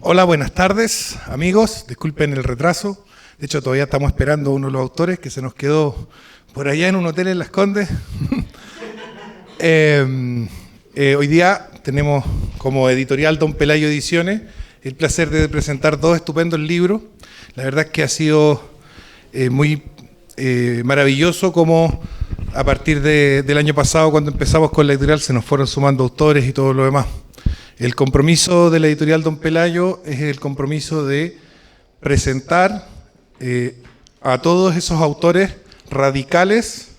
Hola, buenas tardes, amigos. Disculpen el retraso. De hecho, todavía estamos esperando a uno de los autores que se nos quedó por allá en un hotel en Las Condes. Hoy día tenemos como editorial Don Pelayo Ediciones el placer de presentar dos estupendos libros. La verdad es que ha sido muy maravilloso como a partir del año pasado, cuando empezamos con la editorial, se nos fueron sumando autores y todo lo demás. El compromiso de la editorial Don Pelayo es el compromiso de presentar a todos esos autores radicales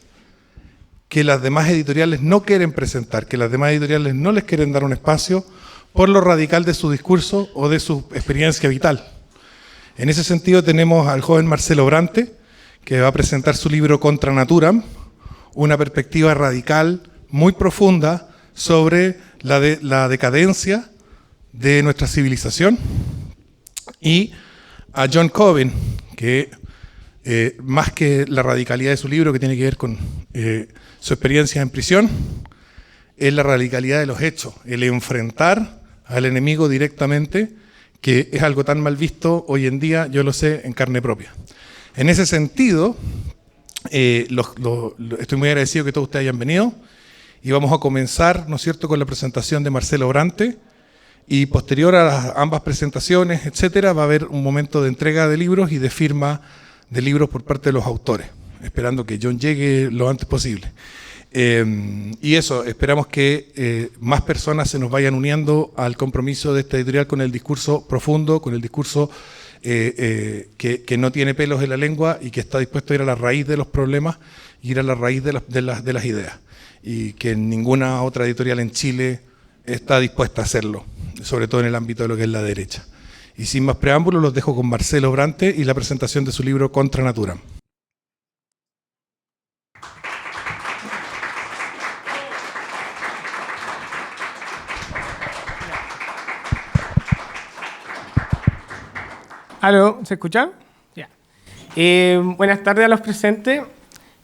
que las demás editoriales no quieren presentar, que las demás editoriales no les quieren dar un espacio por lo radical de su discurso o de su experiencia vital. En ese sentido tenemos al joven Marcelo Brante, que va a presentar su libro Contra Naturam, una perspectiva radical, muy profunda, sobre la decadencia de nuestra civilización, y a John Coben, que más que la radicalidad de su libro, que tiene que ver con su experiencia en prisión, es la radicalidad de los hechos, el enfrentar al enemigo directamente, que es algo tan mal visto hoy en día, yo lo sé en carne propia. En ese sentido, estoy muy agradecido que todos ustedes hayan venido. Y vamos a comenzar, ¿no es cierto?, con la presentación de Marcelo Brante, y posterior a ambas presentaciones, etcétera, va a haber un momento de entrega de libros y de firma de libros por parte de los autores, esperando que John llegue lo antes posible. Y eso, esperamos que más personas se nos vayan uniendo al compromiso de esta editorial con el discurso profundo, con el discurso que no tiene pelos en la lengua y que está dispuesto a ir a la raíz de los problemas, ir a la raíz de las ideas. Y que ninguna otra editorial en Chile está dispuesta a hacerlo, sobre todo en el ámbito de lo que es la derecha. Y sin más preámbulos, los dejo con Marcelo Brante y la presentación de su libro Contra Naturam. ¿Aló? ¿Se escucha? Ya. Buenas tardes a los presentes.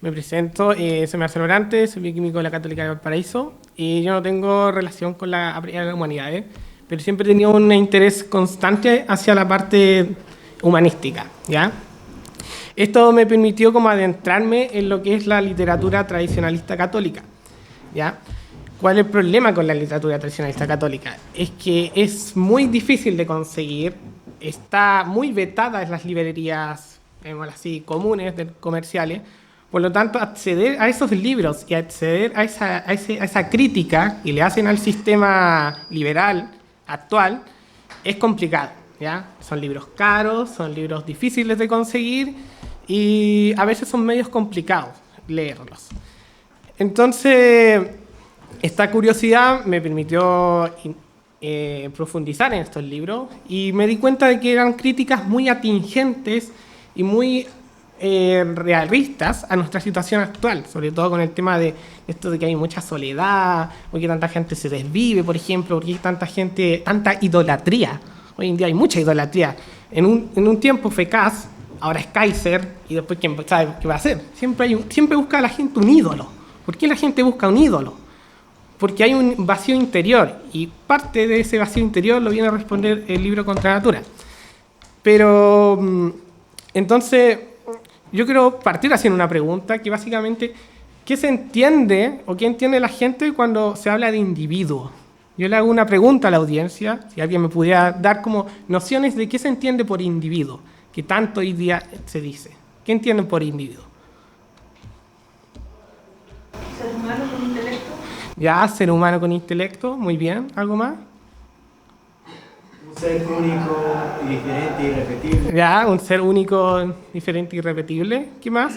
Me presento, soy Marcelo Brante, soy bioquímico de la Católica de Valparaíso, y yo no tengo relación con la humanidad, pero siempre he tenido un interés constante hacia la parte humanística, ¿ya? Esto me permitió como adentrarme en lo que es la literatura tradicionalista católica, ¿ya? ¿Cuál es el problema con la literatura tradicionalista católica? Es que es muy difícil de conseguir, está muy vetada en las librerías, así, comunes, comerciales. Por lo tanto, acceder a esos libros y acceder a esa crítica que le hacen al sistema liberal actual es complicado, ¿ya? Son libros caros, son libros difíciles de conseguir y a veces son medios complicados leerlos. Entonces, esta curiosidad me permitió profundizar en estos libros y me di cuenta de que eran críticas muy atingentes y muy realistas a nuestra situación actual, sobre todo con el tema de esto de que hay mucha soledad, porque tanta gente se desvive, por ejemplo, porque hay tanta idolatría. Hoy en día hay mucha idolatría. En un tiempo fue Kass, ahora es Kaiser, y después ¿quién sabe qué va a hacer? Siempre busca a la gente un ídolo. ¿Por qué la gente busca un ídolo? Porque hay un vacío interior, y parte de ese vacío interior lo viene a responder el libro Contra Natura. Pero, entonces, yo quiero partir haciendo una pregunta que básicamente, ¿qué se entiende o qué entiende la gente cuando se habla de individuo? Yo le hago una pregunta a la audiencia, si alguien me pudiera dar como nociones de qué se entiende por individuo, que tanto hoy día se dice. ¿Qué entienden por individuo? Ser humano con intelecto. Ya, ser humano con intelecto, muy bien. ¿Algo más? Un ser único, diferente, irrepetible. Ya, un ser único, diferente y irrepetible. ¿Qué más?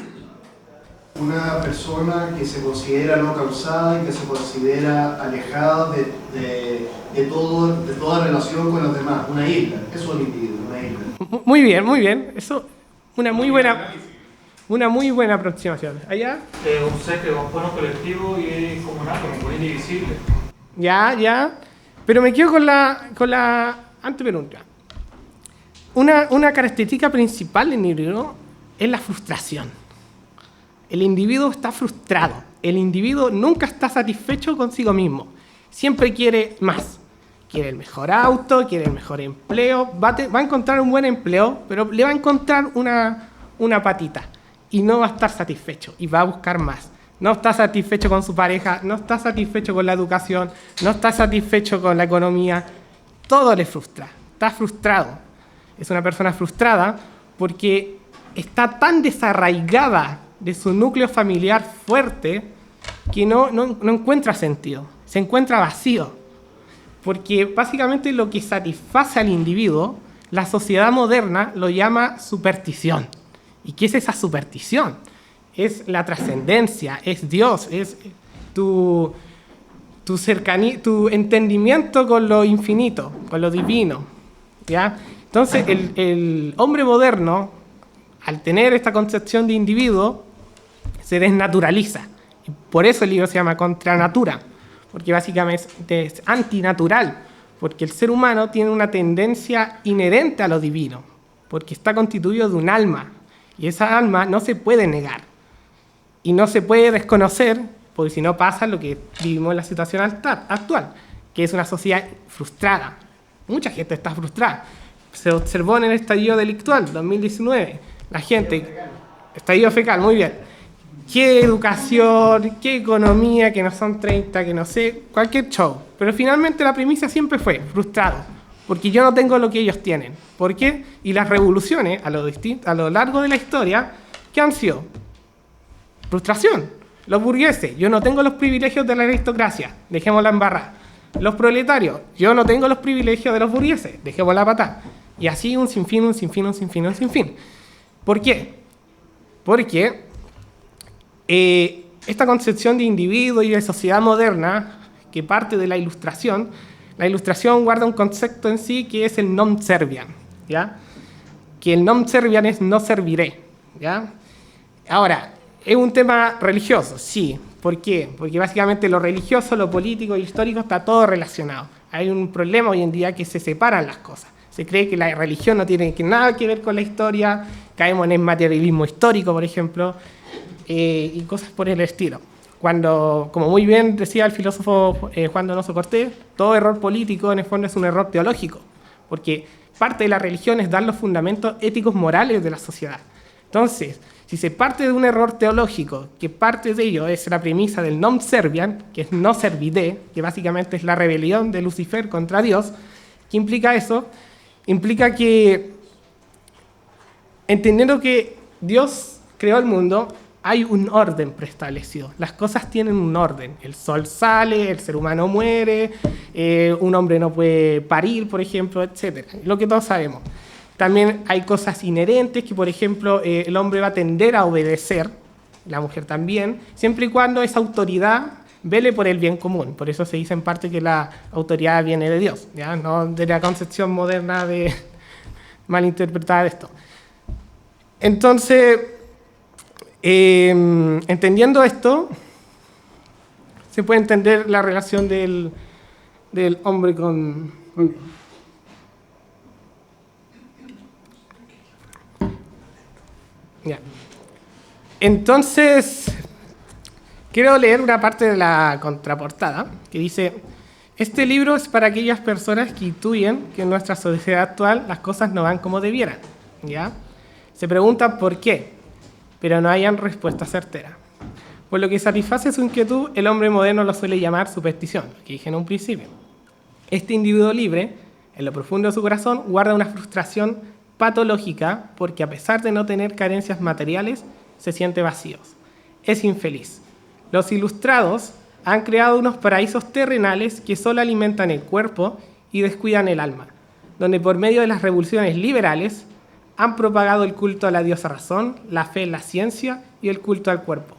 Una persona que se considera no causada y que se considera alejada de toda relación con los demás. Una isla, eso es un individuo, una isla. Muy bien, muy bien. Eso, una muy buena aproximación. ¿Allá? Un ser que compone un colectivo y es como un átomo, indivisible. Ya. Pero me quedo con la antepregunta. Una característica principal del individuo es la frustración. El individuo está frustrado. El individuo nunca está satisfecho consigo mismo. Siempre quiere más. quiere el mejor auto, quiere el mejor empleo, va a encontrar un buen empleo, pero le va a encontrar una patita y no va a estar satisfecho y va a buscar más. No está satisfecho con su pareja, no está satisfecho con la educación, no está satisfecho con la economía, todo le frustra, está frustrado. Es una persona frustrada porque está tan desarraigada de su núcleo familiar fuerte que no encuentra sentido, se encuentra vacío. Porque básicamente lo que satisface al individuo, la sociedad moderna lo llama superstición. ¿Y qué es esa superstición? Es la trascendencia, es Dios, es tu cercanía, tu entendimiento con lo infinito, con lo divino, ¿ya? Entonces, el hombre moderno, al tener esta concepción de individuo, se desnaturaliza. Y por eso el libro se llama Contra Natura, porque básicamente es antinatural, porque el ser humano tiene una tendencia inherente a lo divino, porque está constituido de un alma, y esa alma no se puede negar, y no se puede desconocer, porque si no pasa lo que vivimos en la situación actual, que es una sociedad frustrada. Mucha gente está frustrada. Se observó en el estallido delictual, 2019, la gente, estallido fecal, muy bien. Qué educación, qué economía, que no son 30, que no sé, cualquier show. Pero finalmente la primicia siempre fue frustrado, porque yo no tengo lo que ellos tienen. ¿Por qué? Y las revoluciones a lo largo de la historia, ¿qué han sido? Frustración. Los burgueses, yo no tengo los privilegios de la aristocracia, dejémosla embarrar. Los proletarios, yo no tengo los privilegios de los burgueses, dejémosla patar. Y así un sinfín. ¿Por qué? Porque esta concepción de individuo y de sociedad moderna, que parte de la Ilustración guarda un concepto en sí que es el non serviam, ¿ya? Que el non serviam es no serviré, ¿ya? Ahora, ¿es un tema religioso? Sí. ¿Por qué? Porque básicamente lo religioso, lo político y lo histórico está todo relacionado. Hay un problema hoy en día que se separan las cosas. Se cree que la religión no tiene nada que ver con la historia, caemos en el materialismo histórico, por ejemplo, y cosas por el estilo. Cuando, como muy bien decía el filósofo Juan Donoso Cortés, todo error político en el fondo es un error teológico, porque parte de la religión es dar los fundamentos éticos morales de la sociedad. Entonces, si se parte de un error teológico, que parte de ello es la premisa del non serviam, que es no servidé, que básicamente es la rebelión de Lucifer contra Dios, ¿qué implica eso? Implica que, entendiendo que Dios creó el mundo, hay un orden preestablecido. Las cosas tienen un orden. El sol sale, el ser humano muere, un hombre no puede parir, por ejemplo, etc. Lo que todos sabemos. También hay cosas inherentes que, por ejemplo, el hombre va a tender a obedecer, la mujer también, siempre y cuando esa autoridad vele por el bien común. Por eso se dice en parte que la autoridad viene de Dios, ¿ya? No de la concepción moderna de malinterpretar esto. Entonces, entendiendo esto, se puede entender la relación del hombre con ya. Entonces, quiero leer una parte de la contraportada que dice: este libro es para aquellas personas que intuyen que en nuestra sociedad actual las cosas no van como debieran, ¿ya? Se preguntan por qué, pero no hayan respuesta certera. Por lo que satisface su inquietud, el hombre moderno lo suele llamar superstición, lo que dije en un principio. Este individuo libre, en lo profundo de su corazón, guarda una frustración patológica porque a pesar de no tener carencias materiales, se siente vacío. Es infeliz. Los ilustrados han creado unos paraísos terrenales que solo alimentan el cuerpo y descuidan el alma, donde por medio de las revoluciones liberales han propagado el culto a la diosa razón, la fe en la ciencia y el culto al cuerpo.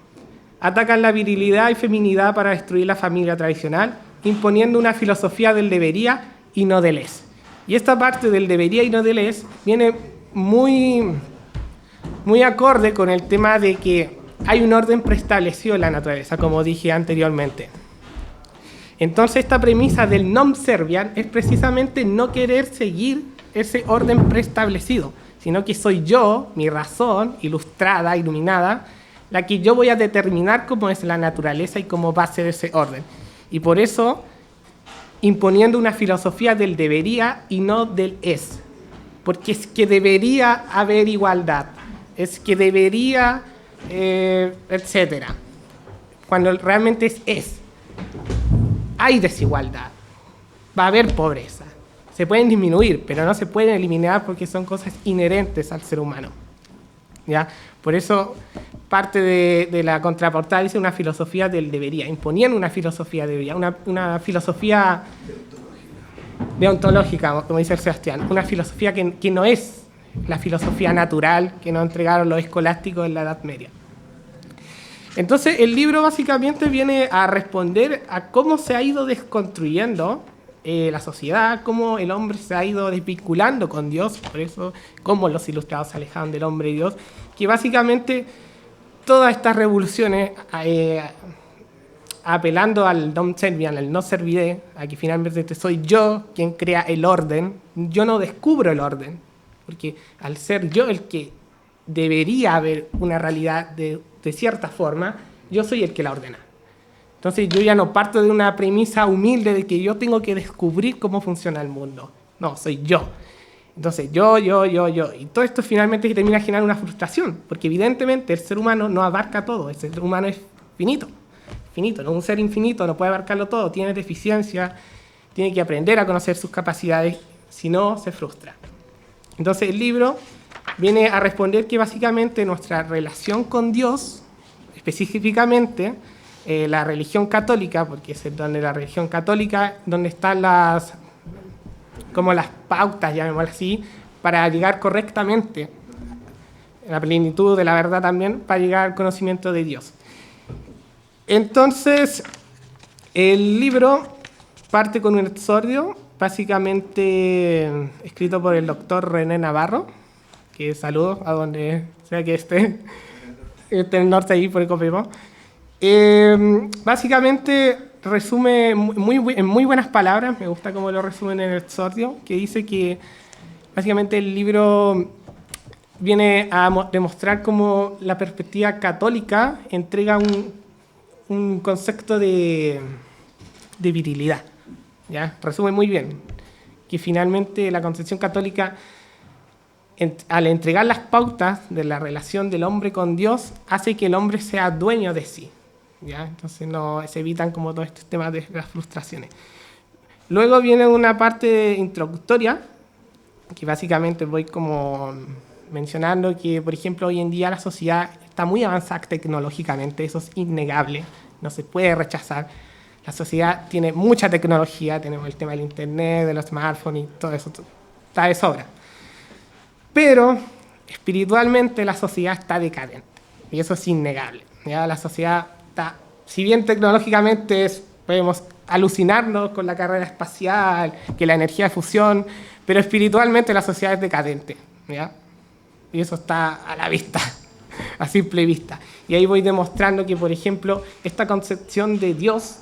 Atacan la virilidad y feminidad para destruir la familia tradicional, imponiendo una filosofía del debería y no del es. Y esta parte del debería y no del es viene muy acorde con el tema de que hay un orden preestablecido en la naturaleza, como dije anteriormente. Entonces esta premisa del non serviam es precisamente no querer seguir ese orden preestablecido, sino que soy yo, mi razón, ilustrada, iluminada, la que yo voy a determinar cómo es la naturaleza y cómo va a ser ese orden. Y por eso imponiendo una filosofía del debería y no del es. Porque es que debería haber igualdad, es que debería, etcétera. Cuando realmente es. Hay desigualdad, va a haber pobreza. Se pueden disminuir, pero no se pueden eliminar porque son cosas inherentes al ser humano. ¿Ya? Por eso parte de la contraportada dice una filosofía del debería, imponiendo una filosofía de debería, una filosofía deontológica, como dice el Sebastián, una filosofía que no es la filosofía natural que nos entregaron los escolásticos en la Edad Media. Entonces el libro básicamente viene a responder a cómo se ha ido desconstruyendo la sociedad, cómo el hombre se ha ido desvinculando con Dios, por eso cómo los ilustrados se alejaban del hombre y Dios, que básicamente todas estas revoluciones, apelando al Dom Serviam, al no serviré, a que finalmente soy yo quien crea el orden, yo no descubro el orden, porque al ser yo el que debería haber una realidad de cierta forma, yo soy el que la ordena. Entonces yo ya no parto de una premisa humilde de que yo tengo que descubrir cómo funciona el mundo. No, soy yo. Entonces yo. Y todo esto finalmente termina generando una frustración, porque evidentemente el ser humano no abarca todo, el ser humano es finito, no un ser infinito, no puede abarcarlo todo, tiene deficiencia, tiene que aprender a conocer sus capacidades, si no se frustra. Entonces el libro viene a responder que básicamente nuestra relación con Dios, específicamente la religión católica, porque es donde la religión católica, donde están las pautas, llamémoslas así, para llegar correctamente, la plenitud de la verdad también, para llegar al conocimiento de Dios. Entonces, el libro parte con un exordio, básicamente escrito por el doctor René Navarro, que saludo a donde sea que esté en el norte ahí por el Copiapó. Básicamente resume en muy buenas palabras, me gusta cómo lo resumen en el exordio, que dice que básicamente el libro viene a demostrar cómo la perspectiva católica entrega un concepto de virilidad, ¿ya? Resume muy bien que finalmente la concepción católica, al entregar las pautas de la relación del hombre con Dios, hace que el hombre sea dueño de sí, ¿ya? Entonces se evitan como todos estos temas de las frustraciones. Luego viene una parte introductoria, que básicamente voy como mencionando que, por ejemplo, hoy en día la sociedad está muy avanzada tecnológicamente, eso es innegable, no se puede rechazar. La sociedad tiene mucha tecnología, tenemos el tema del internet, de los smartphones y todo eso, está de sobra. Pero espiritualmente la sociedad está decadente, y eso es innegable. ¿Ya? La sociedad está, si bien tecnológicamente podemos alucinarnos con la carrera espacial, que la energía de fusión, pero espiritualmente la sociedad es decadente, ¿ya? Y eso está a la vista, a simple vista. Y ahí voy demostrando que, por ejemplo, esta concepción de Dios,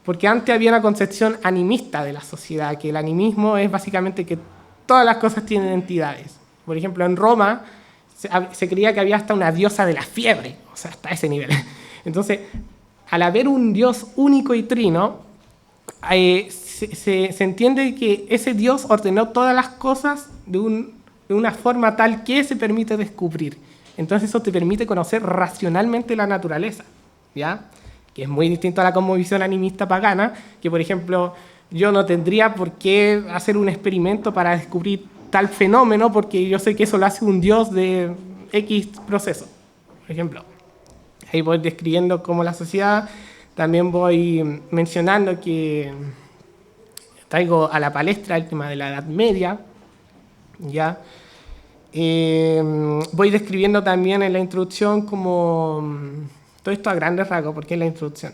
porque antes había una concepción animista de la sociedad, que el animismo es básicamente que todas las cosas tienen entidades. Por ejemplo, en Roma se creía que había hasta una diosa de la fiebre, o sea, hasta ese nivel. Entonces, al haber un Dios único y trino, se entiende que ese Dios ordenó todas las cosas de una forma tal que se permite descubrir. Entonces eso te permite conocer racionalmente la naturaleza, ¿ya? Que es muy distinto a la cosmovisión animista pagana, que por ejemplo yo no tendría por qué hacer un experimento para descubrir tal fenómeno porque yo sé que eso lo hace un Dios de X proceso, por ejemplo. Ahí voy describiendo cómo la sociedad, también voy mencionando que traigo a la palestra el tema de la Edad Media, ¿ya? Voy describiendo también en la introducción como todo esto a grandes rasgos, porque es la introducción.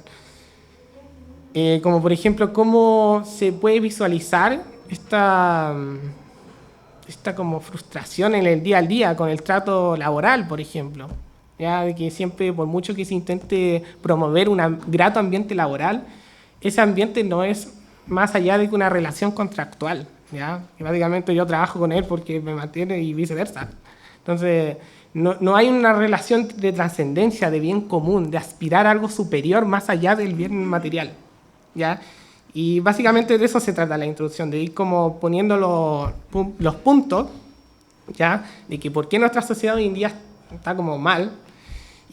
Como por ejemplo, cómo se puede visualizar esta como frustración en el día a día con el trato laboral, por ejemplo. Ya, de que siempre, por mucho que se intente promover un grato ambiente laboral, ese ambiente no es más allá de que una relación contractual, ¿ya? Que básicamente yo trabajo con él porque me mantiene y viceversa. Entonces, no hay una relación de trascendencia, de bien común, de aspirar a algo superior más allá del bien material, ¿ya? Y básicamente de eso se trata la introducción, de ir como poniendo los puntos, ¿ya? De que por qué nuestra sociedad hoy en día está como mal,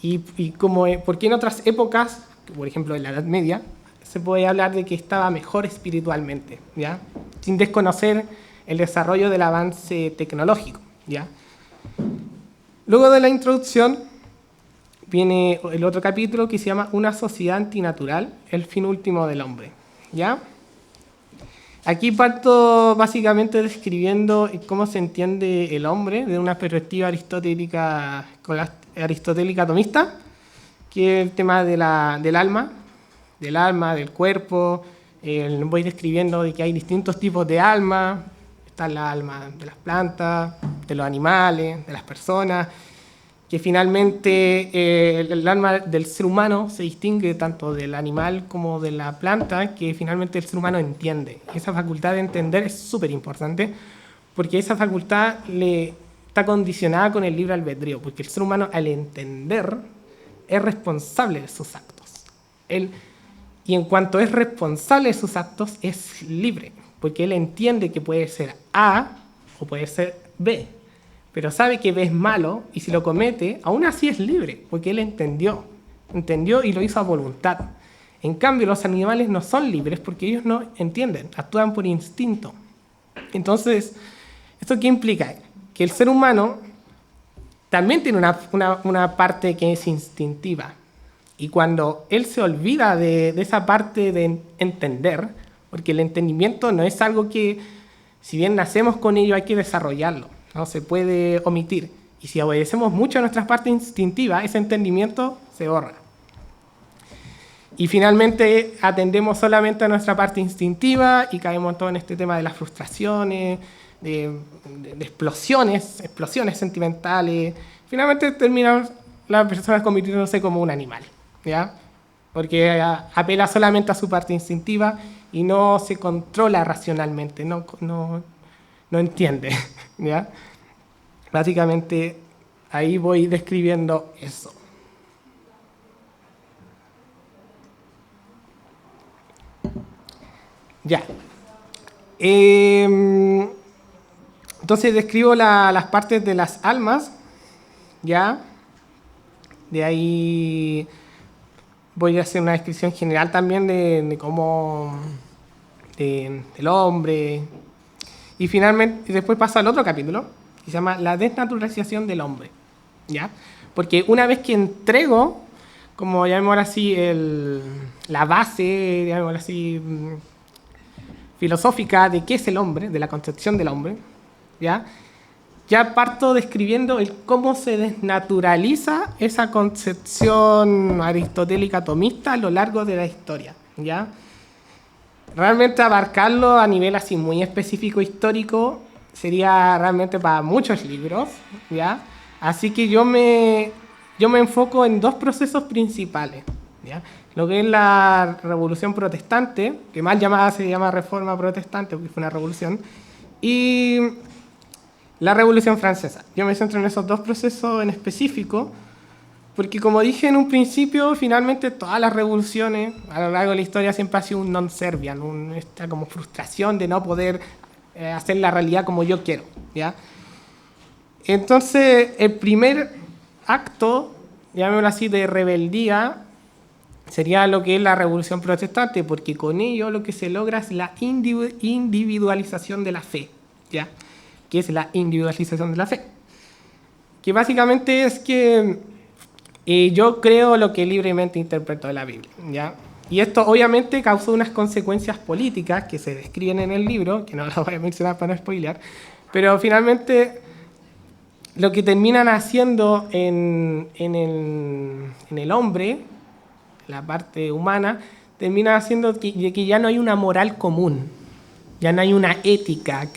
y como por qué en otras épocas, por ejemplo en la Edad Media, se puede hablar de que estaba mejor espiritualmente, ¿ya? Sin desconocer el desarrollo del avance tecnológico, ¿ya? Luego de la introducción viene el otro capítulo que se llama Una sociedad antinatural, el fin último del hombre, ¿ya? Aquí parto básicamente describiendo cómo se entiende el hombre desde una perspectiva aristotélica atomista, que es el tema del alma, del cuerpo. Voy describiendo de que hay distintos tipos de alma. Está el alma de las plantas, de los animales, de las personas, que finalmente el alma del ser humano se distingue tanto del animal como de la planta, que finalmente el ser humano entiende. Esa facultad de entender es súper importante, porque esa facultad está condicionada con el libre albedrío, porque el ser humano al entender es responsable de sus actos. Y en cuanto es responsable de sus actos, es libre, porque él entiende que puede ser A o puede ser B, pero sabe que B es malo y si lo comete, aún así es libre, porque él entendió y lo hizo a voluntad. En cambio, los animales no son libres porque ellos no entienden, actúan por instinto. Entonces, ¿esto qué implica? Que el ser humano también tiene una parte que es instintiva. Y cuando él se olvida de esa parte de entender, porque el entendimiento no es algo que, si bien nacemos con ello, hay que desarrollarlo, no se puede omitir. Y si obedecemos mucho a nuestra parte instintiva, ese entendimiento se borra. Y finalmente atendemos solamente a nuestra parte instintiva y caemos todo en este tema de las frustraciones, de explosiones sentimentales. Finalmente termina la persona convirtiéndose como un animal, ¿ya? Porque apela solamente a su parte instintiva y no se controla racionalmente, no entiende, ¿ya? Básicamente ahí voy describiendo eso. Ya. Entonces describo las partes de las almas, ¿ya? De ahí voy a hacer una descripción general también de cómo del hombre. Y finalmente, después paso al otro capítulo, que se llama La desnaturalización del hombre, ¿ya? Porque una vez que entrego, como llamémoslo así, la base, llamémoslo así, filosófica de qué es el hombre, de la concepción del hombre, ¿ya? Ya parto describiendo cómo se desnaturaliza esa concepción aristotélica atomista a lo largo de la historia, ¿ya? Realmente abarcarlo a nivel así muy específico histórico sería realmente para muchos libros, ¿ya? Así que yo me enfoco en dos procesos principales, ¿ya? Lo que es la Revolución Protestante, que mal llamada se llama Reforma Protestante porque fue una revolución, y la Revolución Francesa. Yo me centro en esos dos procesos en específico, porque como dije en un principio, finalmente todas las revoluciones a lo largo de la historia siempre ha sido un non serviam, esta como frustración de no poder hacer la realidad como yo quiero, ¿ya? Entonces, el primer acto, llamémoslo así, de rebeldía, sería lo que es la Revolución Protestante, porque con ello lo que se logra es la individualización de la fe, ¿ya? ¿Qué es la individualización de la fe? Que básicamente es que yo creo lo que libremente interpreto de la Biblia, ¿ya? Y esto obviamente causó unas consecuencias políticas que se describen en el libro, que no las voy a mencionar para no spoilear, pero finalmente lo que terminan haciendo en el hombre, la parte humana, termina haciendo que ya no hay una moral común, ya no hay una ética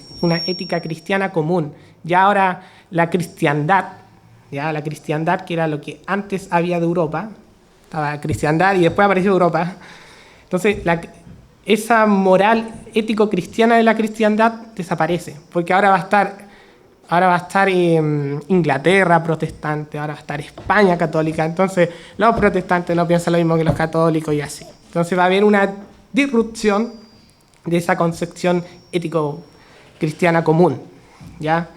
cristiana común. Ya ahora la cristiandad que era lo que antes había de Europa, estaba cristiandad y después apareció Europa. Entonces esa moral ético-cristiana de la cristiandad desaparece, porque ahora va a estar Inglaterra protestante, ahora va a estar España católica, entonces los protestantes no piensan lo mismo que los católicos y así. Entonces va a haber una disrupción de esa concepción ético-cristiana común, ¿ya?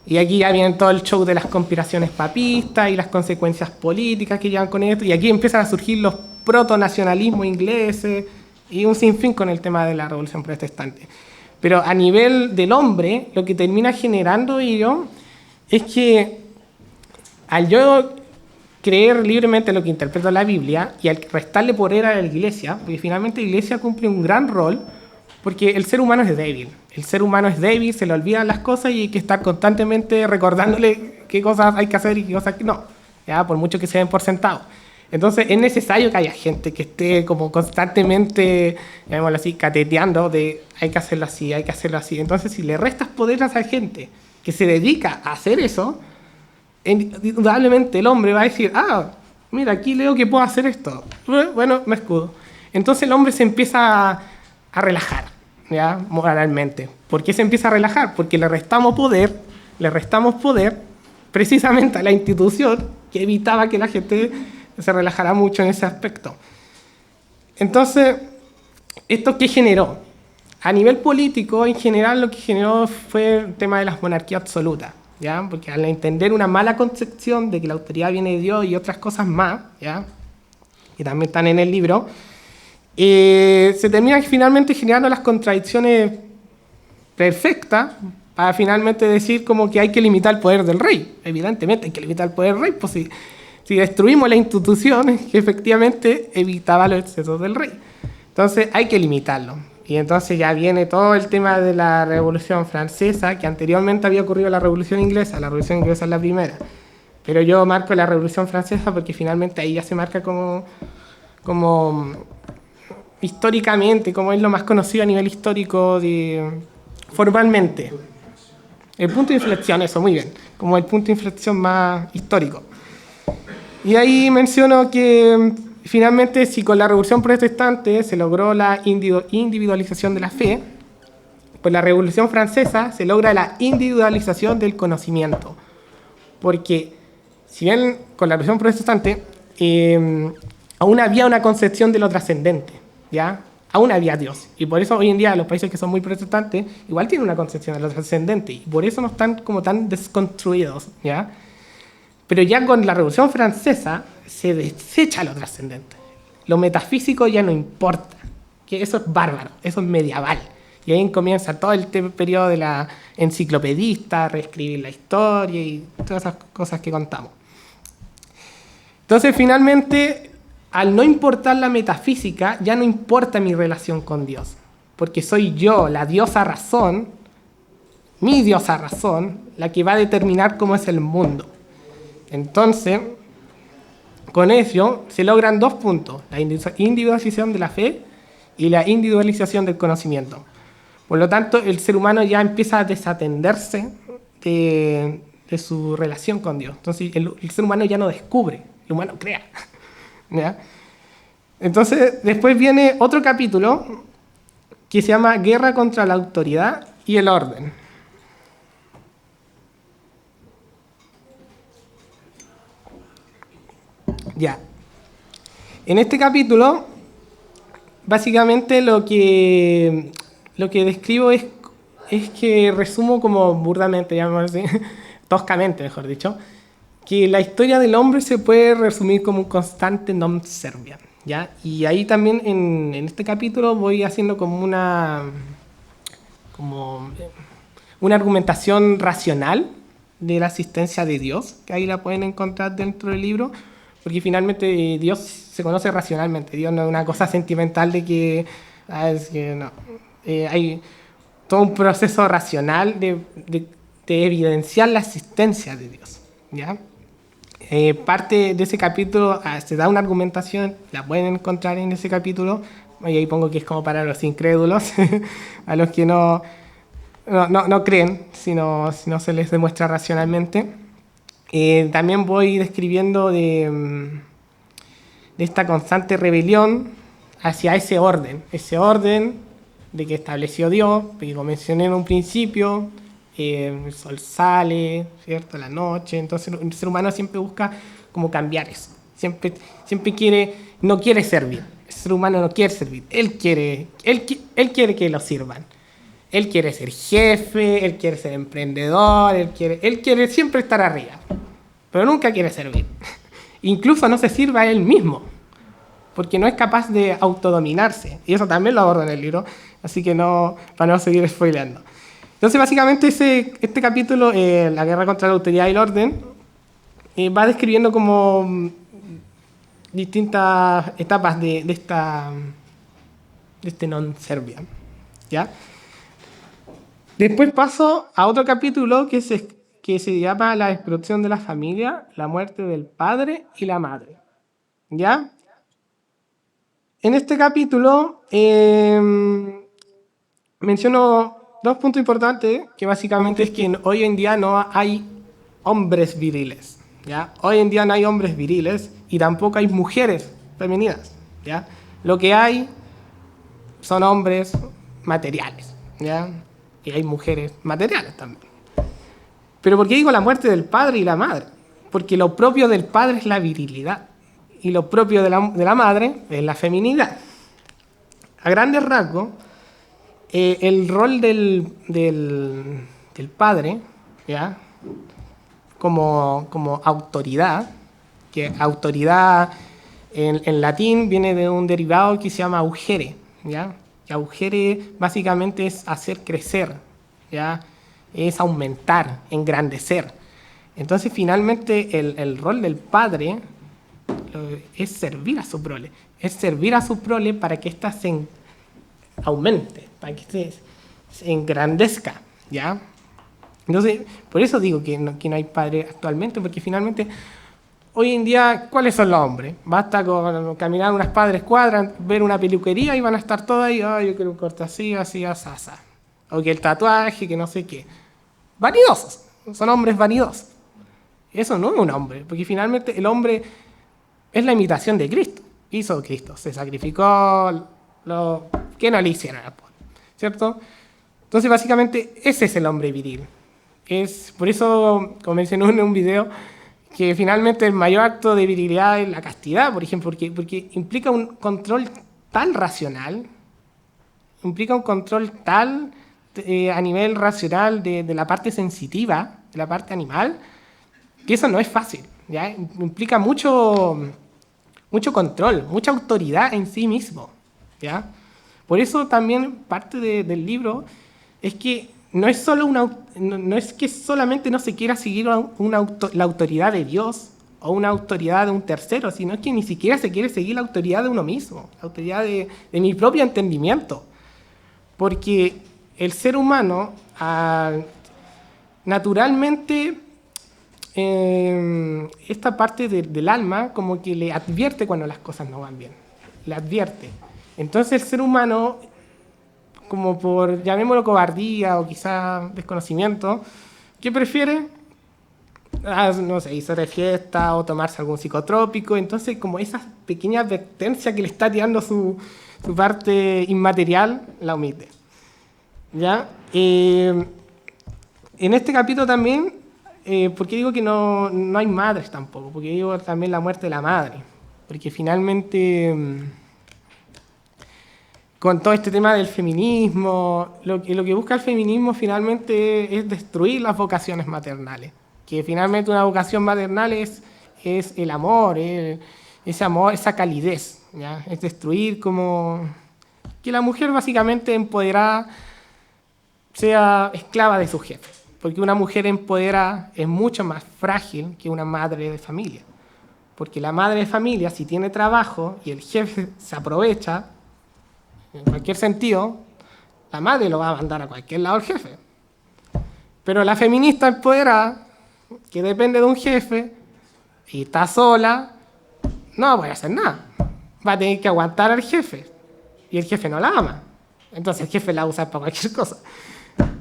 Y aquí ya viene todo el show de las conspiraciones papistas y las consecuencias políticas que llevan con esto, y aquí empiezan a surgir los protonacionalismos ingleses y un sinfín con el tema de la Revolución Protestante. Pero a nivel del hombre, lo que termina generando ello es que al yo creer libremente lo que interpreta la Biblia y al restarle poder a la Iglesia, porque finalmente la Iglesia cumple un gran rol, porque el ser humano es débil. El ser humano es débil, se le olvidan las cosas y hay que estar constantemente recordándole qué cosas hay que hacer y qué cosas que no, ¿ya? Por mucho que se den por sentado. Entonces es necesario que haya gente que esté como constantemente, llamémoslo así, cateteando de hay que hacerlo así, hay que hacerlo así. Entonces si le restas poder a esa gente que se dedica a hacer eso, indudablemente el hombre va a decir, mira, aquí leo que puedo hacer esto. Bueno, me escudo. Entonces el hombre se empieza a relajar, ¿ya? Moralmente. ¿Por qué se empieza a relajar? Porque le restamos poder precisamente a la institución que evitaba que la gente se relajara mucho en ese aspecto. Entonces, ¿esto qué generó? A nivel político, en general, lo que generó fue el tema de las monarquías absolutas, ¿ya? Porque al entender una mala concepción de que la autoridad viene de Dios y otras cosas más, ¿ya? Que también están en el libro, se terminan finalmente generando las contradicciones perfectas para finalmente decir como que hay que limitar el poder del rey. Evidentemente hay que limitar el poder del rey, pues si destruimos la institución que efectivamente evitaba los excesos del rey. Entonces hay que limitarlo. Y entonces ya viene todo el tema de la Revolución Francesa, que anteriormente había ocurrido la Revolución Inglesa. La Revolución Inglesa es la primera. Pero yo marco la Revolución Francesa porque finalmente ahí ya se marca como históricamente, como es lo más conocido a nivel histórico formalmente. El punto de inflexión, eso, muy bien. Como el punto de inflexión más histórico. Y ahí menciono que finalmente, si con la Revolución Protestante se logró la individualización de la fe, pues la Revolución Francesa se logra la individualización del conocimiento. Porque, si bien con la Revolución Protestante aún había una concepción de lo trascendente, ¿ya? Aún había Dios. Y por eso hoy en día los países que son muy protestantes igual tienen una concepción de lo trascendente. Y por eso no están como tan desconstruidos, ¿ya? Pero ya con la Revolución Francesa se desecha lo trascendente. Lo metafísico ya no importa. Que eso es bárbaro, eso es medieval. Y ahí comienza todo el periodo de la enciclopedista, reescribir la historia y todas esas cosas que contamos. Entonces, finalmente, al no importar la metafísica, ya no importa mi relación con Dios. Porque soy yo, la diosa razón, mi diosa razón, la que va a determinar cómo es el mundo. Entonces, con eso se logran dos puntos, la individualización de la fe y la individualización del conocimiento. Por lo tanto, el ser humano ya empieza a desatenderse de su relación con Dios. Entonces, el ser humano ya no descubre, el humano crea. ¿Ya? Entonces, después viene otro capítulo que se llama Guerra contra la autoridad y el orden. Ya. En este capítulo, básicamente lo que describo es que resumo como burdamente, llamémoslo así, toscamente, mejor dicho, que la historia del hombre se puede resumir como un constante non serviam, ¿ya? Y ahí también en este capítulo voy haciendo como una argumentación racional de la existencia de Dios, que ahí la pueden encontrar dentro del libro. Porque finalmente Dios se conoce racionalmente. Dios no es una cosa sentimental de que no. Hay todo un proceso racional de evidenciar la existencia de Dios, ¿ya? Parte de ese capítulo se da una argumentación, la pueden encontrar en ese capítulo, y ahí pongo que es como para los incrédulos, a los que no creen, si no se les demuestra racionalmente. También voy describiendo de esta constante rebelión hacia ese orden de que estableció Dios, que como mencioné en un principio, el sol sale, ¿cierto? La noche, entonces el ser humano siempre busca como cambiar eso, siempre no quiere servir, ser humano no quiere servir. Él quiere que lo sirvan. Él quiere ser jefe, él quiere ser emprendedor, él quiere siempre estar arriba. Pero nunca quiere servir. Incluso no se sirve a él mismo, porque no es capaz de autodominarse. Y eso también lo abordo en el libro, así que no, para no seguir spoileando. Entonces, básicamente, este capítulo, La guerra contra la autoridad y el orden, va describiendo como distintas etapas de este non-Serbia, ¿ya? Después paso a otro capítulo que se llama La destrucción de la familia, la muerte del padre y la madre, ¿ya? En este capítulo menciono dos puntos importantes, que básicamente es que hoy en día no hay hombres viriles, ¿ya? Hoy en día no hay hombres viriles y tampoco hay mujeres femeninas, ¿ya? Lo que hay son hombres materiales, ¿ya? Y hay mujeres materiales también. Pero ¿por qué digo la muerte del padre y la madre? Porque lo propio del padre es la virilidad y lo propio de la madre es la feminidad. A grandes rasgos, el rol del padre, ¿ya? Como autoridad, que autoridad en latín viene de un derivado que se llama augere, ¿ya? Que augere básicamente es hacer crecer, ¿ya? Es aumentar, engrandecer. Entonces, finalmente, el rol del padre es servir a su prole. Es servir a su prole para que ésta se aumente, para que se engrandezca, ¿ya? Entonces, por eso digo que no hay padre actualmente, porque finalmente, hoy en día, ¿cuáles son los hombres? Basta con caminar unas cuadras, ver una peluquería y van a estar todas ahí, yo quiero un corte así, asá. O que el tatuaje, que no sé qué. Vanidosos, son hombres vanidosos. Eso no es un hombre, porque finalmente el hombre es la imitación de Cristo. Hizo Cristo, se sacrificó lo que no le hicieron al pueblo, ¿cierto? Entonces, básicamente, ese es el hombre viril. Por eso, como mencioné en un video, que finalmente el mayor acto de virilidad es la castidad, por ejemplo, porque implica un control tan racional, implica un control tal a nivel racional de la parte sensitiva, de la parte animal, que eso no es fácil, ¿ya? Implica mucho control, mucha autoridad en sí mismo, ¿ya? Por eso también parte del libro es que no es que solamente no se quiera seguir la autoridad de Dios o una autoridad de un tercero, sino que ni siquiera se quiere seguir la autoridad de uno mismo, la autoridad de mi propio entendimiento. Porque el ser humano naturalmente esta parte del alma como que le advierte cuando las cosas no van bien, le advierte. Entonces el ser humano, como por, llamémoslo cobardía o quizá desconocimiento, ¿qué prefiere? No sé, irse de fiesta o tomarse algún psicotrópico. Entonces, como esa pequeña advertencia que le está tirando su parte inmaterial, la omite, ¿ya? En este capítulo también, ¿por qué digo que no hay madres tampoco? Porque digo también la muerte de la madre. Porque finalmente, con todo este tema del feminismo, lo que busca el feminismo finalmente es destruir las vocaciones maternales. Que finalmente una vocación maternal es el amor, ese amor, esa calidez, ¿ya? Es destruir como que la mujer básicamente empoderada sea esclava de su jefe. Porque una mujer empoderada es mucho más frágil que una madre de familia. Porque la madre de familia, si tiene trabajo y el jefe se aprovecha, en cualquier sentido, la madre lo va a mandar a cualquier lado al jefe. Pero la feminista empoderada, que depende de un jefe y está sola, no puede hacer nada. Va a tener que aguantar al jefe. Y el jefe no la ama. Entonces el jefe la usa para cualquier cosa.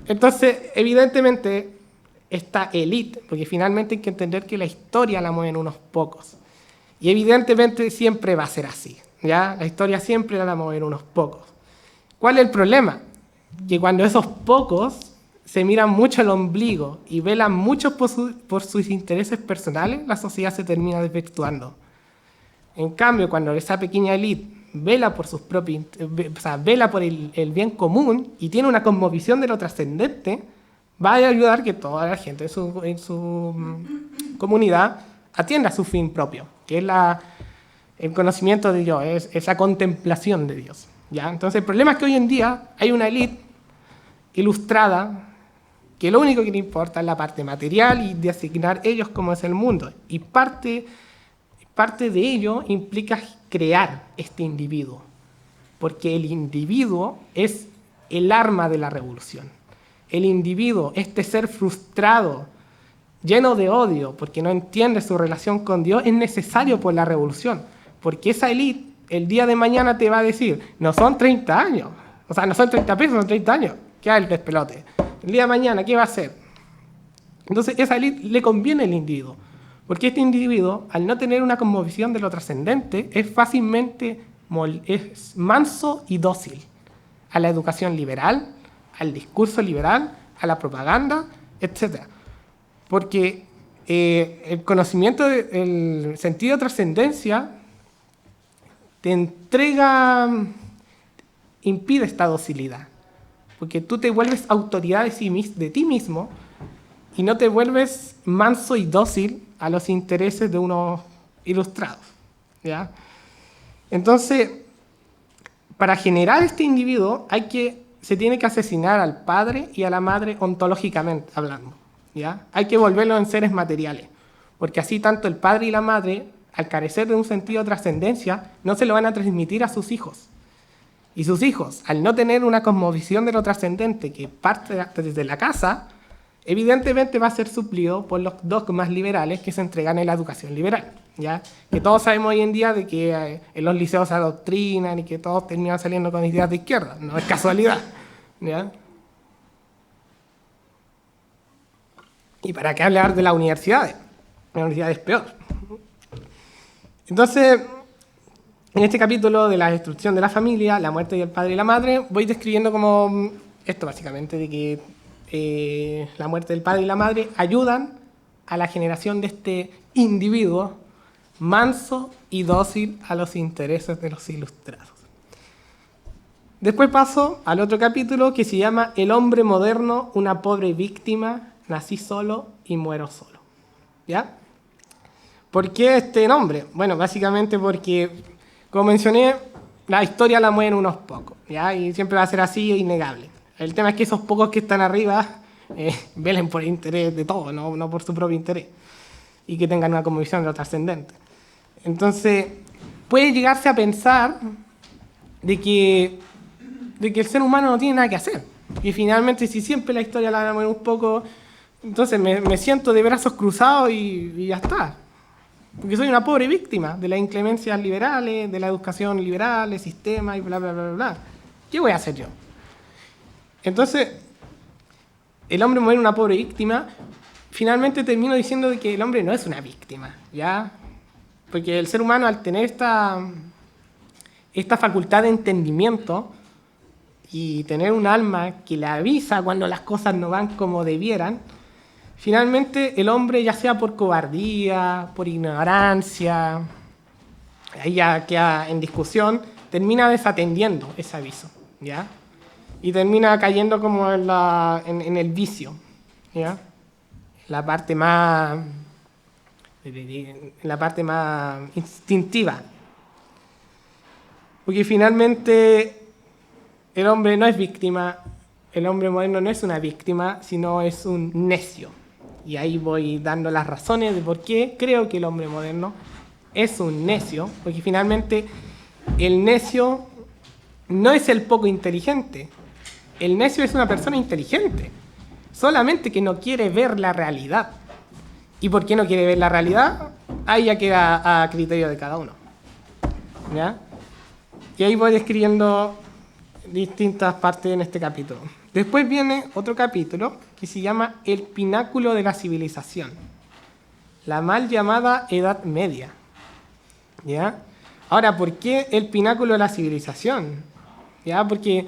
Entonces, evidentemente, esta élite, porque finalmente hay que entender que la historia la mueven unos pocos. Y evidentemente siempre va a ser así, ¿ya? La historia siempre la mueven unos pocos. ¿Cuál es el problema? Que cuando esos pocos se miran mucho el ombligo y velan mucho por sus intereses personales, la sociedad se termina desvirtuando. En cambio, cuando esa pequeña élite vela por sus propios, o sea, vela por el bien común y tiene una cosmovisión de lo trascendente, va a ayudar que toda la gente en su comunidad atienda a su fin propio, que es el conocimiento de Dios, es esa contemplación de Dios. ¿Ya? Entonces el problema es que hoy en día hay una élite ilustrada que lo único que le importa es la parte material y de asignar ellos como es el mundo. Y parte de ello implica crear este individuo, porque el individuo es el arma de la revolución. El individuo, este ser frustrado, lleno de odio, porque no entiende su relación con Dios, es necesario por la revolución, porque esa élite el día de mañana te va a decir, no son 30 años, o sea, no son 30 pesos, son 30 años, ¿qué hay el despelote? El día de mañana, ¿qué va a hacer? Entonces, esa élite le conviene al individuo, porque este individuo, al no tener una cosmovisión de lo trascendente, es fácilmente es manso y dócil a la educación liberal, al discurso liberal, a la propaganda, etc. Porque el conocimiento, el sentido de trascendencia, te impide esta docilidad, porque tú te vuelves autoridad de ti mismo y no te vuelves manso y dócil a los intereses de unos ilustrados, ¿ya? Entonces, para generar este individuo se tiene que asesinar al padre y a la madre ontológicamente hablando, ¿ya? Hay que volverlos en seres materiales, porque así tanto el padre y la madre, al carecer de un sentido de trascendencia, no se lo van a transmitir a sus hijos. Y sus hijos, al no tener una cosmovisión de lo trascendente que parte desde la casa, evidentemente va a ser suplido por los dogmas liberales que se entregan en la educación liberal, ¿ya? Que todos sabemos hoy en día de que en los liceos se adoctrinan y que todos terminan saliendo con ideas de izquierda. No es casualidad, ¿ya? ¿Y para qué hablar de las universidades? La universidad es peor. Entonces, en este capítulo de la destrucción de la familia, la muerte del padre y la madre, voy describiendo como esto básicamente, de que la muerte del padre y la madre ayudan a la generación de este individuo manso y dócil a los intereses de los ilustrados. Después paso al otro capítulo que se llama El hombre moderno, una pobre víctima, nací solo y muero solo. ¿Ya? ¿Por qué este nombre? Bueno, básicamente porque, como mencioné, la historia la mueven unos pocos, ¿ya? Y siempre va a ser así, innegable. El tema es que esos pocos que están arriba velen por el interés de todos, no por su propio interés, y que tengan una convicción de lo trascendente. Entonces, puede llegarse a pensar de que el ser humano no tiene nada que hacer. Y finalmente, si siempre la historia la van a mover un poco, entonces me siento de brazos cruzados y ya está. Porque soy una pobre víctima de las inclemencias liberales, de la educación liberal, el sistema y bla, bla, bla, bla. ¿Qué voy a hacer yo? Entonces, el hombre muere una pobre víctima. Finalmente termino diciendo que el hombre no es una víctima, ¿ya? Porque el ser humano, al tener esta facultad de entendimiento y tener un alma que le avisa cuando las cosas no van como debieran, finalmente el hombre, ya sea por cobardía, por ignorancia, ahí ya queda en discusión, termina desatendiendo ese aviso, ¿ya? Y termina cayendo como en el vicio, ¿ya? La parte más instintiva. Porque finalmente el hombre no es víctima, el hombre moderno no es una víctima, sino es un necio. Y ahí voy dando las razones de por qué creo que el hombre moderno es un necio, porque finalmente el necio no es el poco inteligente, el necio es una persona inteligente, solamente que no quiere ver la realidad. ¿Y por qué no quiere ver la realidad? Ahí ya queda a criterio de cada uno, ¿ya? Y ahí voy describiendo distintas partes en este capítulo. Después viene otro capítulo que se llama El pináculo de la civilización, la mal llamada Edad Media, ¿ya? Ahora, ¿por qué el pináculo de la civilización? ¿Ya? Porque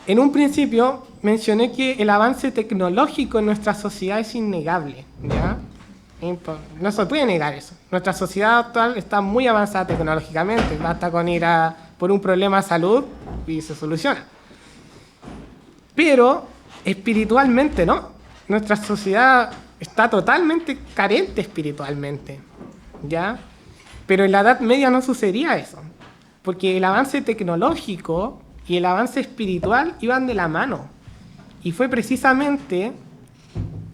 en un principio mencioné que el avance tecnológico en nuestra sociedad es innegable, ¿ya? No se puede negar eso. Nuestra sociedad actual está muy avanzada tecnológicamente. Basta con ir a por un problema de salud y se soluciona. Pero espiritualmente no. Nuestra sociedad está totalmente carente espiritualmente, ¿ya? Pero en la Edad Media no sucedía eso, porque el avance tecnológico y el avance espiritual iban de la mano. Y fue precisamente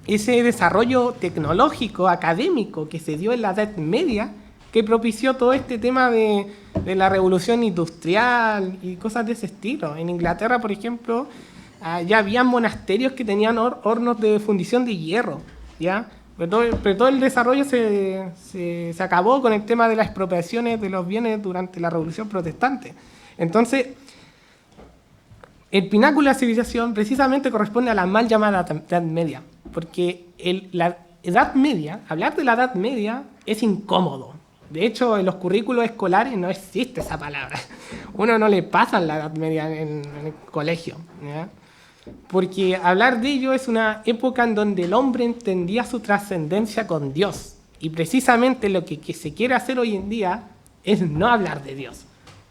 ese desarrollo tecnológico, académico, que se dio en la Edad Media, que propició todo este tema de la revolución industrial y cosas de ese estilo. En Inglaterra, por ejemplo, ya había monasterios que tenían hornos de fundición de hierro, ¿ya? Pero todo el desarrollo se acabó con el tema de las expropiaciones de los bienes durante la Revolución Protestante. Entonces, el pináculo de la civilización precisamente corresponde a la mal llamada Edad Media, porque la Edad Media, hablar de la Edad Media es incómodo. De hecho, en los currículos escolares no existe esa palabra. Uno no le pasa la Edad Media en el colegio, ¿ya? Porque hablar de ello es una época en donde el hombre entendía su trascendencia con Dios. Y precisamente lo que se quiere hacer hoy en día es no hablar de Dios.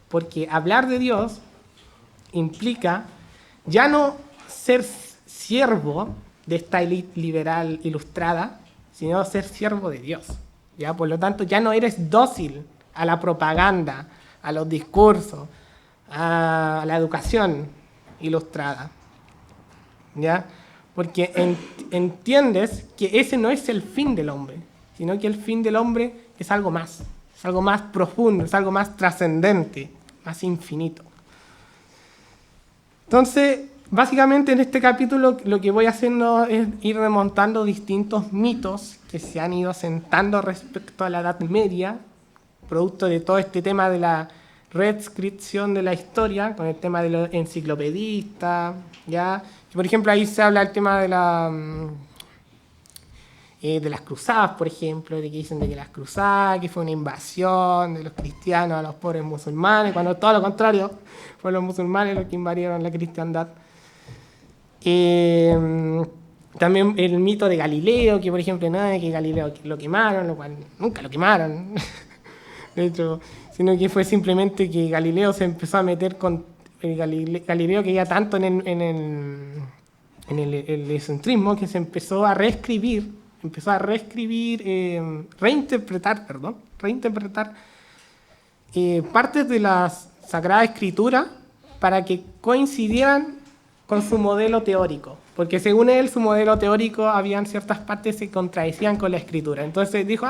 Porque hablar de Dios implica ya no ser siervo de esta élite liberal ilustrada, sino ser siervo de Dios, ¿ya? Por lo tanto, ya no eres dócil a la propaganda, a los discursos, a la educación ilustrada, ¿ya? Porque entiendes que ese no es el fin del hombre, sino que el fin del hombre es algo más profundo, es algo más trascendente, más infinito. Entonces, básicamente en este capítulo lo que voy haciendo es ir remontando distintos mitos que se han ido asentando respecto a la Edad Media, producto de todo este tema de la reescripción de la historia, con el tema de los enciclopedistas, ¿ya? Por ejemplo, ahí se habla del tema de las cruzadas, por ejemplo, de que dicen de que las cruzadas, que fue una invasión de los cristianos a los pobres musulmanes, cuando todo lo contrario, fueron los musulmanes los que invadieron la cristiandad. También el mito de Galileo, que por ejemplo, no, que Galileo lo quemaron, lo cual nunca lo quemaron, de hecho, sino que fue simplemente que Galileo se empezó a meter con Galileo, que ya tanto en el egocentrismo, que se empezó a reinterpretar partes de la Sagrada Escritura para que coincidieran con su modelo teórico, porque según él, su modelo teórico, habían ciertas partes que se contradecían con la Escritura. Entonces dijo,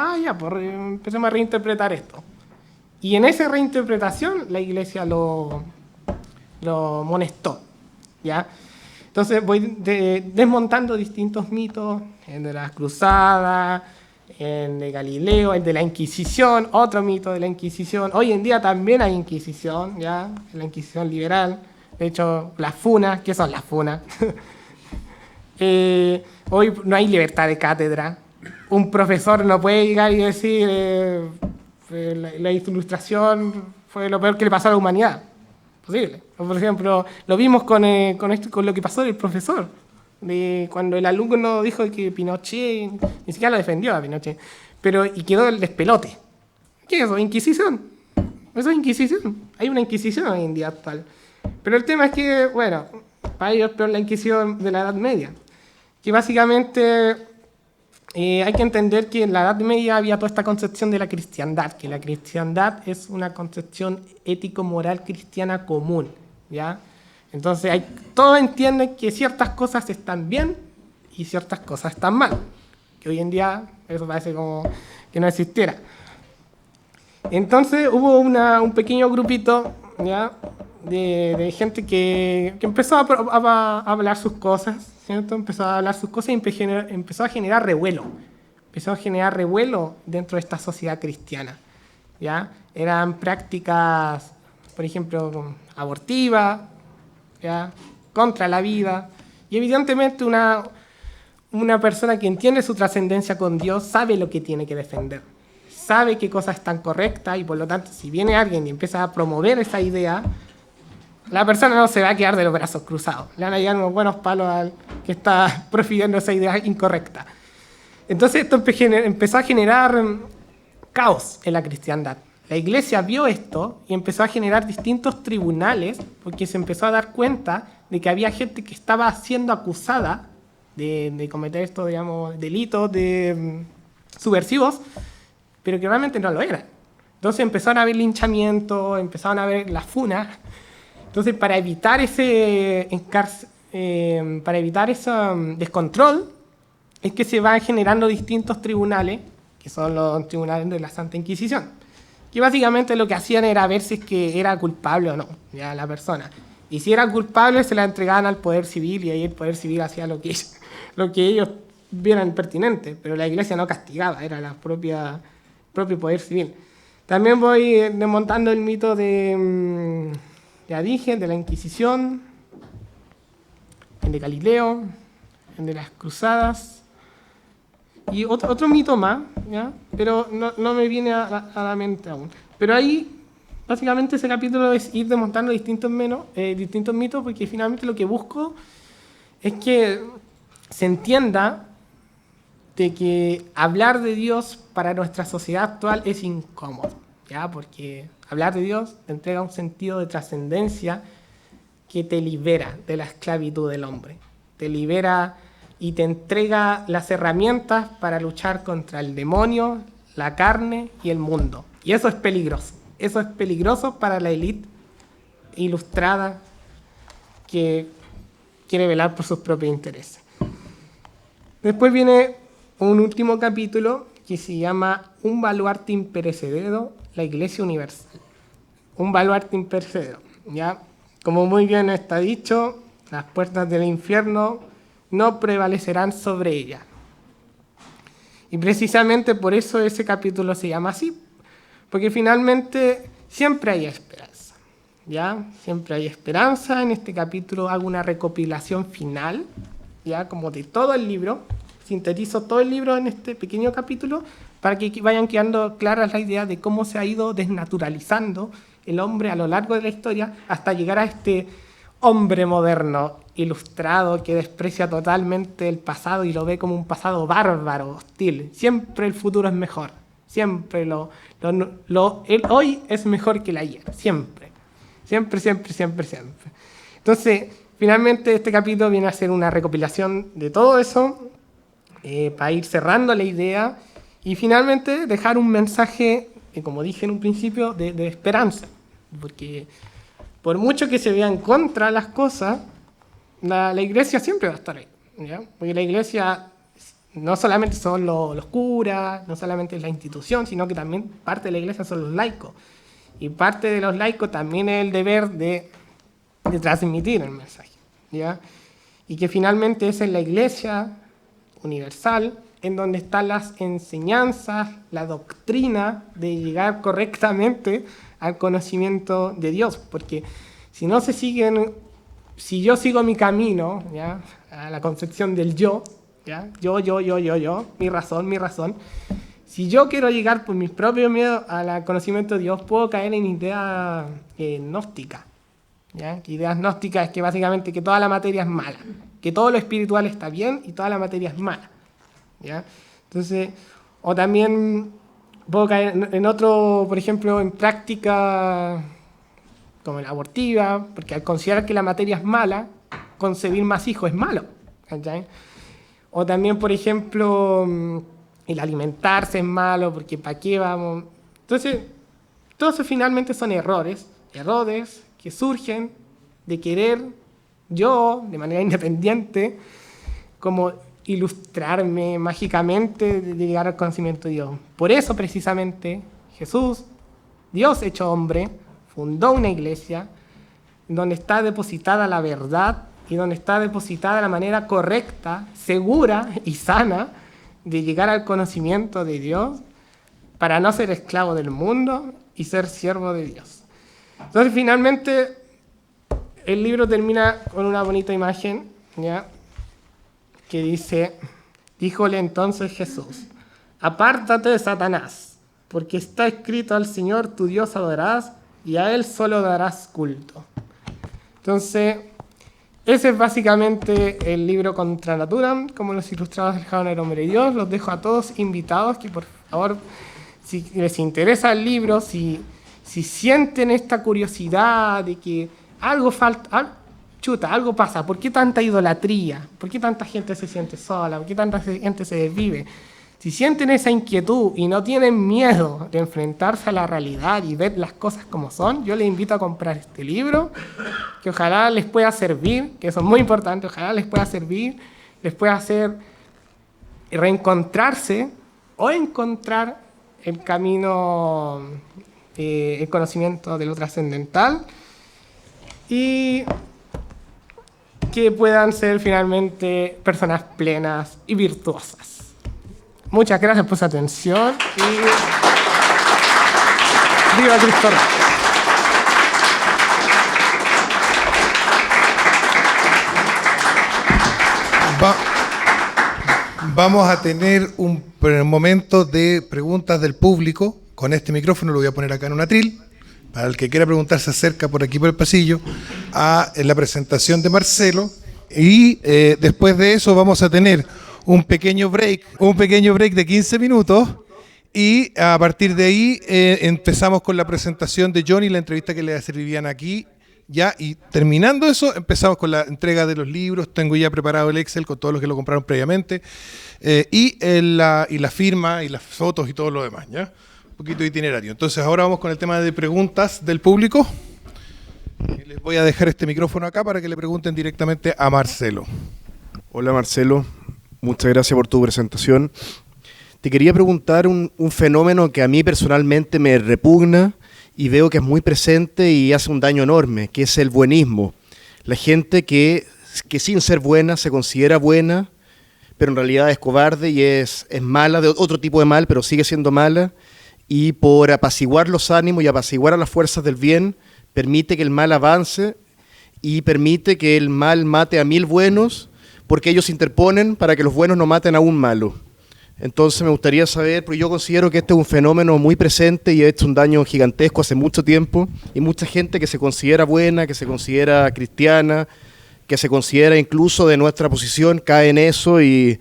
empecemos a reinterpretar esto. Y en esa reinterpretación la Iglesia lo amonestó, ¿ya? Entonces voy desmontando distintos mitos, el de las cruzadas, el de Galileo, el de la Inquisición, otro mito de la Inquisición. Hoy en día también hay Inquisición, ¿ya? La Inquisición liberal. De hecho, las funas, ¿qué son las funas? Hoy no hay libertad de cátedra. Un profesor no puede llegar y decir la ilustración fue lo peor que le pasó a la humanidad. Posible. Por ejemplo, lo vimos con lo que pasó del profesor. Cuando el alumno dijo que Pinochet, ni siquiera lo defendió a Pinochet, y quedó el despelote. ¿Qué es eso? ¿Inquisición? Eso es Inquisición. Hay una Inquisición hoy en día actual. Pero el tema es que, bueno, para ellos es peor la Inquisición de la Edad Media. Que básicamente hay que entender que en la Edad Media había toda esta concepción de la cristiandad, que la cristiandad es una concepción ético-moral cristiana común, ¿ya? Entonces todos entienden que ciertas cosas están bien y ciertas cosas están mal, que hoy en día eso parece como que no existiera. Entonces hubo un pequeño grupito, ¿ya?, de gente que empezó a hablar sus cosas, ¿cierto? Empezó a hablar sus cosas y empezó a generar revuelo. Empezó a generar revuelo dentro de esta sociedad cristiana, ¿ya? Eran prácticas, por ejemplo, abortivas, ¿ya?, contra la vida. Y evidentemente una persona que entiende su trascendencia con Dios sabe lo que tiene que defender. Sabe qué cosas están correctas y por lo tanto, si viene alguien y empieza a promover esa idea, la persona no se va a quedar de los brazos cruzados. Le van a llegar unos buenos palos al que está profiriendo esa idea incorrecta. Entonces esto empezó a generar caos en la cristiandad. la iglesia vio esto y empezó a generar distintos tribunales porque se empezó a dar cuenta de que había gente que estaba siendo acusada de cometer estos, digamos, delitos subversivos, pero que realmente no lo eran. Entonces empezaron a haber linchamientos, empezaron a haber las funas. Entonces, para evitar ese descontrol, es que se van generando distintos tribunales, que son los tribunales de la Santa Inquisición, que básicamente lo que hacían era ver si es que era culpable o no, ya la persona. Y si era culpable, se la entregaban al Poder Civil, y ahí el Poder Civil hacía lo que ellos vieran pertinente, pero la Iglesia no castigaba, era el propio Poder Civil. También voy desmontando el mito ya dije, de la Inquisición, el de Galileo, el de las Cruzadas, y otro mito más, ¿ya? Pero no me viene a la mente aún. Pero ahí, básicamente, ese capítulo es ir desmontando distintos mitos, porque finalmente lo que busco es que se entienda de que hablar de Dios para nuestra sociedad actual es incómodo, ¿ya? Porque hablar de Dios te entrega un sentido de trascendencia que te libera de la esclavitud del hombre, te libera y te entrega las herramientas para luchar contra el demonio, la carne y el mundo. Y eso es peligroso. Eso es peligroso para la élite ilustrada que quiere velar por sus propios intereses. Después viene un último capítulo que se llama Un baluarte imperecedero, la Iglesia Universal. Un baluarte imperecedero, ¿ya? Como muy bien está dicho, las puertas del infierno no prevalecerán sobre ella. Y precisamente por eso ese capítulo se llama así, porque finalmente siempre hay esperanza, ¿ya? Siempre hay esperanza. En este capítulo hago una recopilación final, ¿ya? Como de todo el libro, sintetizo todo el libro en este pequeño capítulo para que vayan quedando claras las ideas de cómo se ha ido desnaturalizando el hombre a lo largo de la historia hasta llegar a este hombre moderno, ilustrado, que desprecia totalmente el pasado y lo ve como un pasado bárbaro, hostil. Siempre el futuro es mejor. Siempre el hoy es mejor que el ayer. Siempre. Siempre, siempre, siempre, siempre. Entonces, finalmente este capítulo viene a ser una recopilación de todo eso, para ir cerrando la idea y finalmente dejar un mensaje, como dije en un principio, de esperanza. Porque por mucho que se vean contra las cosas, la iglesia siempre va a estar ahí, ¿ya? Porque la iglesia no solamente son los curas, no solamente es la institución, sino que también parte de la iglesia son los laicos. Y parte de los laicos también es el deber de transmitir el mensaje, ¿ya? Y que finalmente es en la iglesia universal en donde están las enseñanzas, la doctrina de llegar correctamente al conocimiento de Dios. Porque si no se siguen, si yo sigo mi camino, ¿ya? A la concepción del yo, ¿ya? Yo, mi razón. Si yo quiero llegar por mis propios medios al conocimiento de Dios, puedo caer en ideas gnósticas, ¿ya? Ideas gnósticas es que básicamente que toda la materia es mala, que todo lo espiritual está bien y toda la materia es mala, ¿ya? Entonces, o también puedo caer en otro, por ejemplo, en práctica como la abortiva, porque al considerar que la materia es mala, concebir más hijos es malo, ¿cachai? O también, por ejemplo, el alimentarse es malo, porque ¿para qué vamos? Entonces, todos esos finalmente son errores que surgen de querer yo, de manera independiente, como ilustrarme mágicamente de llegar al conocimiento de Dios. Por eso, precisamente, Jesús, Dios hecho hombre, fundó una iglesia donde está depositada la verdad y donde está depositada la manera correcta, segura y sana de llegar al conocimiento de Dios para no ser esclavo del mundo y ser siervo de Dios. Entonces, finalmente, el libro termina con una bonita imagen, ¿ya? Que dice: díjole entonces Jesús, apártate de Satanás, porque está escrito: al Señor tu Dios adorarás y a Él solo darás culto. Entonces, ese es básicamente el libro Contra Natura, como los ilustrados del Jardín del Hombre de Dios. Los dejo a todos invitados que por favor si les interesa el libro, si sienten esta curiosidad de que algo falta, algo pasa, ¿por qué tanta idolatría? ¿Por qué tanta gente se siente sola? ¿Por qué tanta gente se desvive? Si sienten esa inquietud y no tienen miedo de enfrentarse a la realidad y ver las cosas como son, yo les invito a comprar este libro, que ojalá les pueda servir, que eso es muy importante, ojalá les pueda servir, les pueda hacer reencontrarse o encontrar el camino, el conocimiento de lo trascendental, y que puedan ser finalmente personas plenas y virtuosas. Muchas gracias por su atención y ¡viva Cristo Rey! Vamos a tener un momento de preguntas del público. Con este micrófono lo voy a poner acá en un atril. Para el que quiera preguntar, se acerca por aquí por el pasillo a la presentación de Marcelo. Y después de eso vamos a tener un pequeño break de 15 minutos. Y a partir de ahí empezamos con la presentación de Johnny, la entrevista que le servirían aquí. Ya, y terminando eso, empezamos con la entrega de los libros. Tengo ya preparado el Excel con todos los que lo compraron previamente. Y la firma y las fotos y todo lo demás, ¿ya? Un poquito de itinerario. Entonces ahora vamos con el tema de preguntas del público. Y les voy a dejar este micrófono acá para que le pregunten directamente a Marcelo. Hola Marcelo, muchas gracias por tu presentación. Te quería preguntar un fenómeno que a mí personalmente me repugna y veo que es muy presente y hace un daño enorme, que es el buenismo. La gente que sin ser buena se considera buena, pero en realidad es cobarde y es mala, de otro tipo de mal, pero sigue siendo mala, y por apaciguar los ánimos y apaciguar a las fuerzas del bien, permite que el mal avance y permite que el mal mate a 1000 buenos, porque ellos se interponen para que los buenos no maten a un malo. Entonces me gustaría saber, porque yo considero que este es un fenómeno muy presente y ha hecho un daño gigantesco hace mucho tiempo, y mucha gente que se considera buena, que se considera cristiana, que se considera incluso de nuestra posición, cae en eso y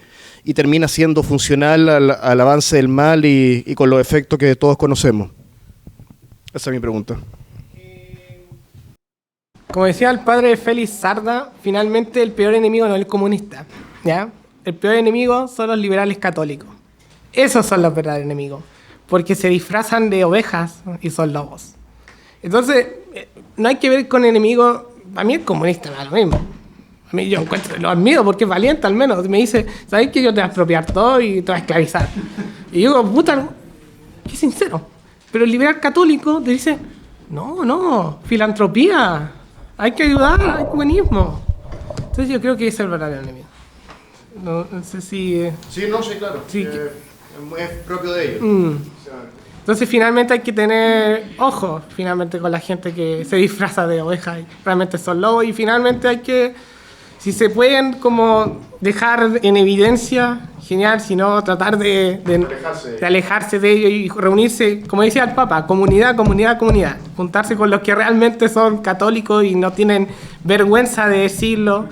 termina siendo funcional al avance del mal y con los efectos que todos conocemos. Esa es mi pregunta. Como decía el padre Félix Sarda, finalmente el peor enemigo no es el comunista, ¿ya? El peor enemigo son los liberales católicos. Esos son los verdaderos enemigos, porque se disfrazan de ovejas y son lobos. Entonces, no hay que ver con enemigos. A mí el comunista me da lo mismo. A mí yo lo admiro porque es valiente al menos. Me dice, ¿sabes que yo te voy a expropiar todo y te voy a esclavizar? Y yo digo, puta, qué sincero. Pero el liberal católico te dice, no, filantropía, hay que ayudar, hay humanismo. Entonces yo creo que ese es el verdadero enemigo. No sé si... Sí, claro. Sí, es propio de ellos. Entonces finalmente hay que tener ojo finalmente con la gente que se disfraza de oveja y realmente son lobos, y finalmente hay que, si se pueden como dejar en evidencia, genial, si no tratar de alejarse de ellos y reunirse, como decía el Papa, comunidad, juntarse con los que realmente son católicos y no tienen vergüenza de decirlo.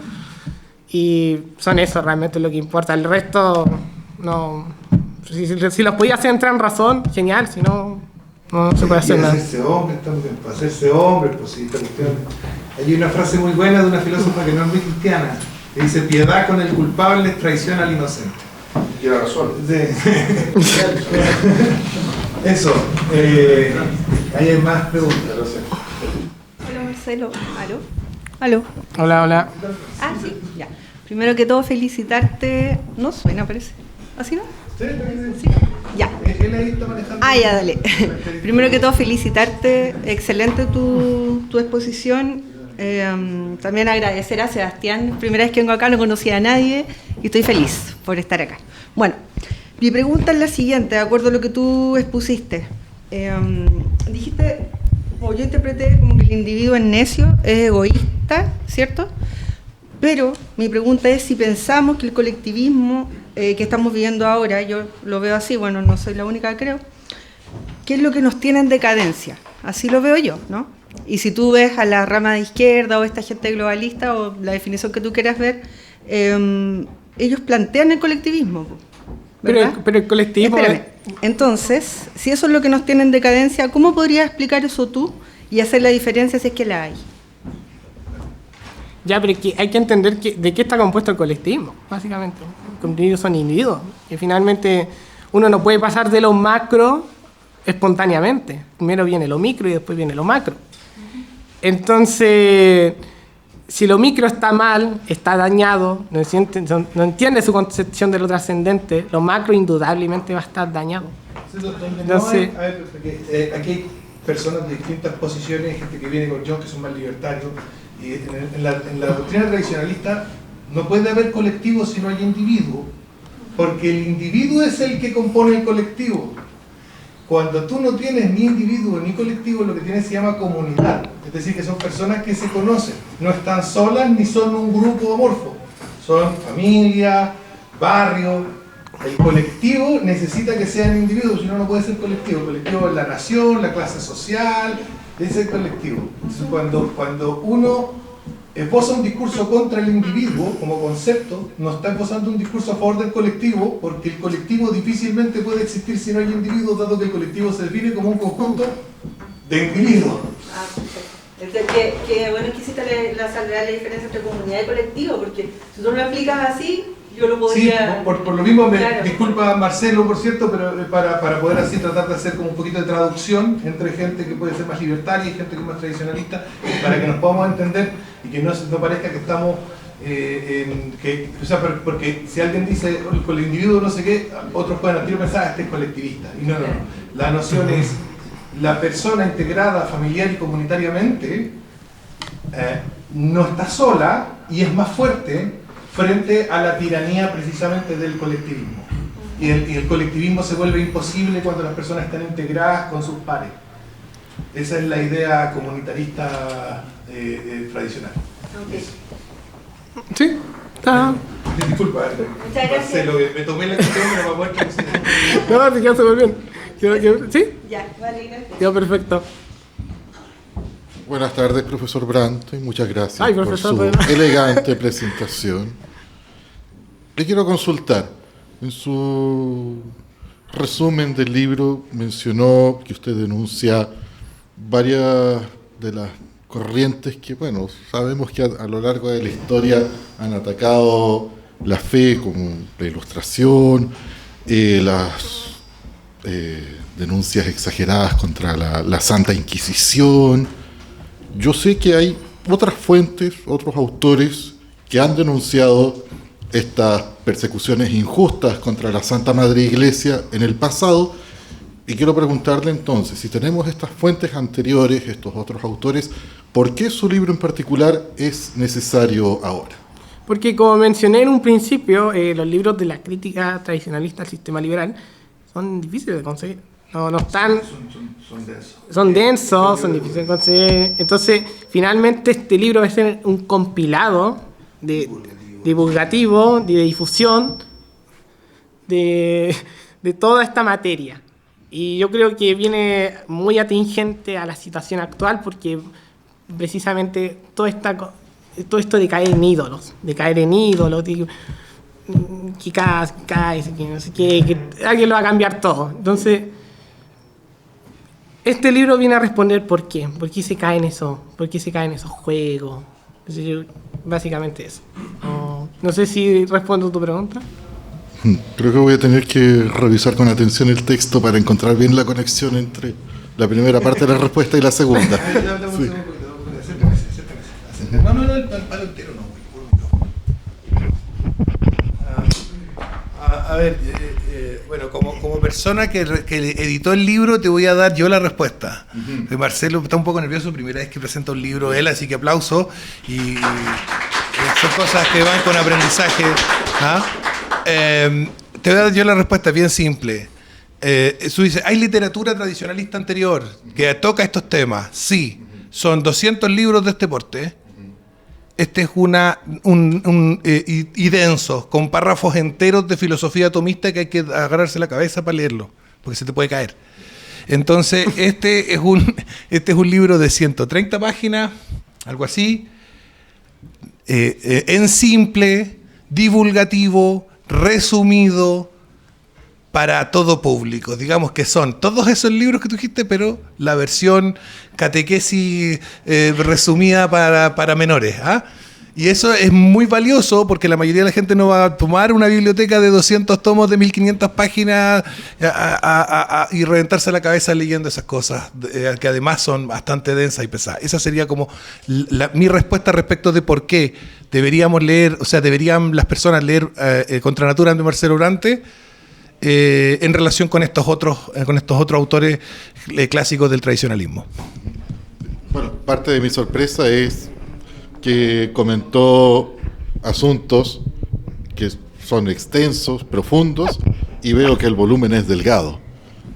Y son eso realmente lo que importa. El resto, no. Si los podía hacer entrar en razón, genial. Si no, no se puede hacer nada. Hacerse hombre también, para hacerse hombre, pues sí, esta cuestión. Hay una frase muy buena de una filósofa que no es muy cristiana, que dice: piedad con el culpable es traición al inocente. Tiene razón. Sí. Eso. Hay más preguntas. Hola Marcelo. ¿Aló? Hola. Ah, sí, ya. Primero que todo, felicitarte. No suena, parece. ¿Así no? Sí. Ya. Él ahí está manejando. Ah, ya, dale. Primero que todo, felicitarte. Excelente tu exposición. También agradecer a Sebastián. Primera vez que vengo acá, no conocía a nadie y estoy feliz por estar acá. Bueno, mi pregunta es la siguiente, de acuerdo a lo que tú expusiste. Dijiste, o yo interpreté como que el individuo es necio, es egoísta, ¿cierto? Pero mi pregunta es si pensamos que el colectivismo que estamos viviendo ahora, yo lo veo así, bueno, no soy la única que creo, ¿qué es lo que nos tiene en decadencia? Así lo veo yo, ¿no? Y si tú ves a la rama de izquierda o esta gente globalista o la definición que tú quieras ver, ellos plantean el colectivismo. ¿verdad? Pero el colectivismo... Espérame. Entonces, si eso es lo que nos tiene en decadencia, ¿cómo podrías explicar eso tú y hacer la diferencia si es que la hay? Ya, pero hay que entender de qué está compuesto el colectivismo, básicamente. Los individuos son individuos. Y finalmente uno no puede pasar de lo macro espontáneamente. Primero viene lo micro y después viene lo macro. Entonces, si lo micro está mal, está dañado, no entiende su concepción de lo trascendente, lo macro indudablemente va a estar dañado. Entonces, a ver, porque, aquí hay personas de distintas posiciones, gente que viene con John, que son más libertarios, y en la doctrina tradicionalista no puede haber colectivo si no hay individuo, porque el individuo es el que compone el colectivo. Cuando tú no tienes ni individuo ni colectivo, lo que tienes se llama comunidad, es decir, que son personas que se conocen, no están solas ni son un grupo amorfo, son familia, barrio. El colectivo necesita que sean individuos, si no, no puede ser colectivo. El colectivo es la nación, la clase social, ese es el colectivo. Entonces, cuando uno esboza un discurso contra el individuo como concepto, no está esbozando un discurso a favor del colectivo, porque el colectivo difícilmente puede existir si no hay individuos, dado que el colectivo se define como un conjunto de individuos. Entonces, que bueno que hiciste la diferencia entre comunidad y colectivo, porque si tú lo explicas así, yo lo podría... Sí, por lo mismo, claro. Disculpa Marcelo, por cierto, pero para poder así tratar de hacer como un poquito de traducción entre gente que puede ser más libertaria y gente que es más tradicionalista, para que nos podamos entender y que no parezca que estamos... porque si alguien dice con el individuo no sé qué, otros pueden al tiro pensar, este es colectivista. Y no. La noción es la persona integrada familiar y comunitariamente no está sola y es más fuerte frente a la tiranía precisamente del colectivismo. Y el colectivismo se vuelve imposible cuando las personas están integradas con sus pares. Esa es la idea comunitarista tradicional. Okay. sí, está... Disculpa, Muchas gracias. Marcelo, me tomé la cuestión, pero para poder traducir. No, te quedó súper bien. ¿Sí? Ya, vale, gracias. Quedó perfecto. Buenas tardes, profesor Brandt, y muchas gracias Ay, por profesor, su bueno. elegante presentación. Le quiero consultar. En su resumen del libro mencionó que usted denuncia varias de las corrientes que, bueno, sabemos que a lo largo de la historia han atacado la fe, como la Ilustración, las denuncias exageradas contra la Santa Inquisición. Yo sé que hay otras fuentes, otros autores que han denunciado estas persecuciones injustas contra la Santa Madre Iglesia en el pasado, y quiero preguntarle entonces, si tenemos estas fuentes anteriores, estos otros autores, ¿por qué su libro en particular es necesario ahora? Porque como mencioné en un principio, los libros de la crítica tradicionalista al sistema liberal son difíciles de conseguir. No están... Son densos, son difíciles de conseguir. Entonces, finalmente este libro va a ser un compilado divulgativo, de difusión de toda esta materia. Y yo creo que viene muy atingente a la situación actual, porque precisamente todo esto de caer en ídolos, que cae, que no sé qué, que alguien lo va a cambiar todo. Entonces, este libro viene a responder por qué se caen esos juegos. Entonces, básicamente eso. No sé si respondo a tu pregunta. Creo que voy a tener que revisar con atención el texto para encontrar bien la conexión entre la primera parte de la respuesta y la segunda. Sí. No, el palo entero no. A ver, bueno, como persona que editó el libro, te voy a dar yo la respuesta. Marcelo está un poco nervioso, primera vez que presenta un libro él, así que aplauso. Y son cosas que van con aprendizaje. Te voy a dar yo la respuesta bien simple. Tú dices, ¿hay literatura tradicionalista anterior que toca estos temas? Sí, son 200 libros de este porte. Este es y denso, con párrafos enteros de filosofía atomista que hay que agarrarse la cabeza para leerlo, porque se te puede caer. Entonces, este es un libro de 130 páginas, algo así, en simple, divulgativo, resumido, para todo público. Digamos que son todos esos libros que tú dijiste, pero la versión catequesis resumida para menores. ¿Ah? Y eso es muy valioso porque la mayoría de la gente no va a tomar una biblioteca de 200 tomos de 1500 páginas y reventarse la cabeza leyendo esas cosas, que además son bastante densas y pesadas. Esa sería como mi respuesta respecto de por qué deberíamos leer, o sea, deberían las personas leer Contra Natura de Marcelo Urantes en relación con estos otros autores clásicos del tradicionalismo. Bueno, parte de mi sorpresa es que comentó asuntos que son extensos, profundos, y veo que el volumen es delgado.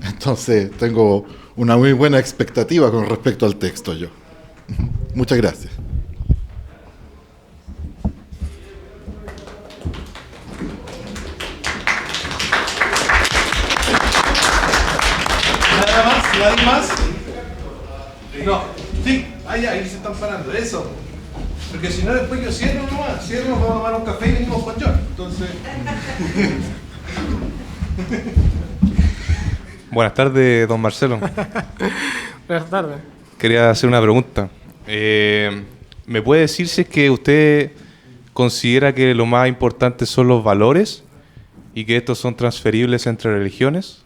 Entonces tengo una muy buena expectativa con respecto al texto yo. Muchas gracias. ¿Nada más? ¿Nadie más? No. Sí, ahí se están parando. Eso. Porque si no, después yo cierro nomás. Cierro, vamos a tomar un café y venimos con John. Entonces. Buenas tardes, don Marcelo. Buenas tardes. Quería hacer una pregunta. ¿Me puede decir si es que usted considera que lo más importante son los valores y que estos son transferibles entre religiones?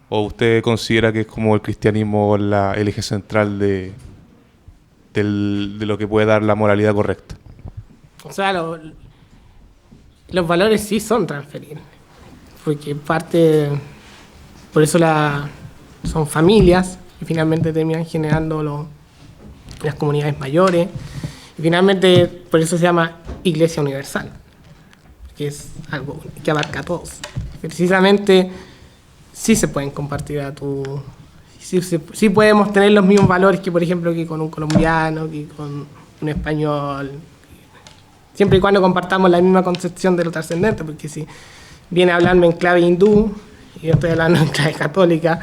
¿O usted considera que es como el cristianismo el eje central de lo que puede dar la moralidad correcta? O sea, los valores sí son transferibles, porque por eso son familias y finalmente terminan generando las comunidades mayores y finalmente por eso se llama Iglesia Universal, que es algo que abarca a todos. Precisamente sí se pueden compartir sí podemos tener los mismos valores que, por ejemplo, que con un colombiano, que con un español, siempre y cuando compartamos la misma concepción de lo trascendente, porque si viene a hablarme en clave hindú y yo estoy hablando en clave católica,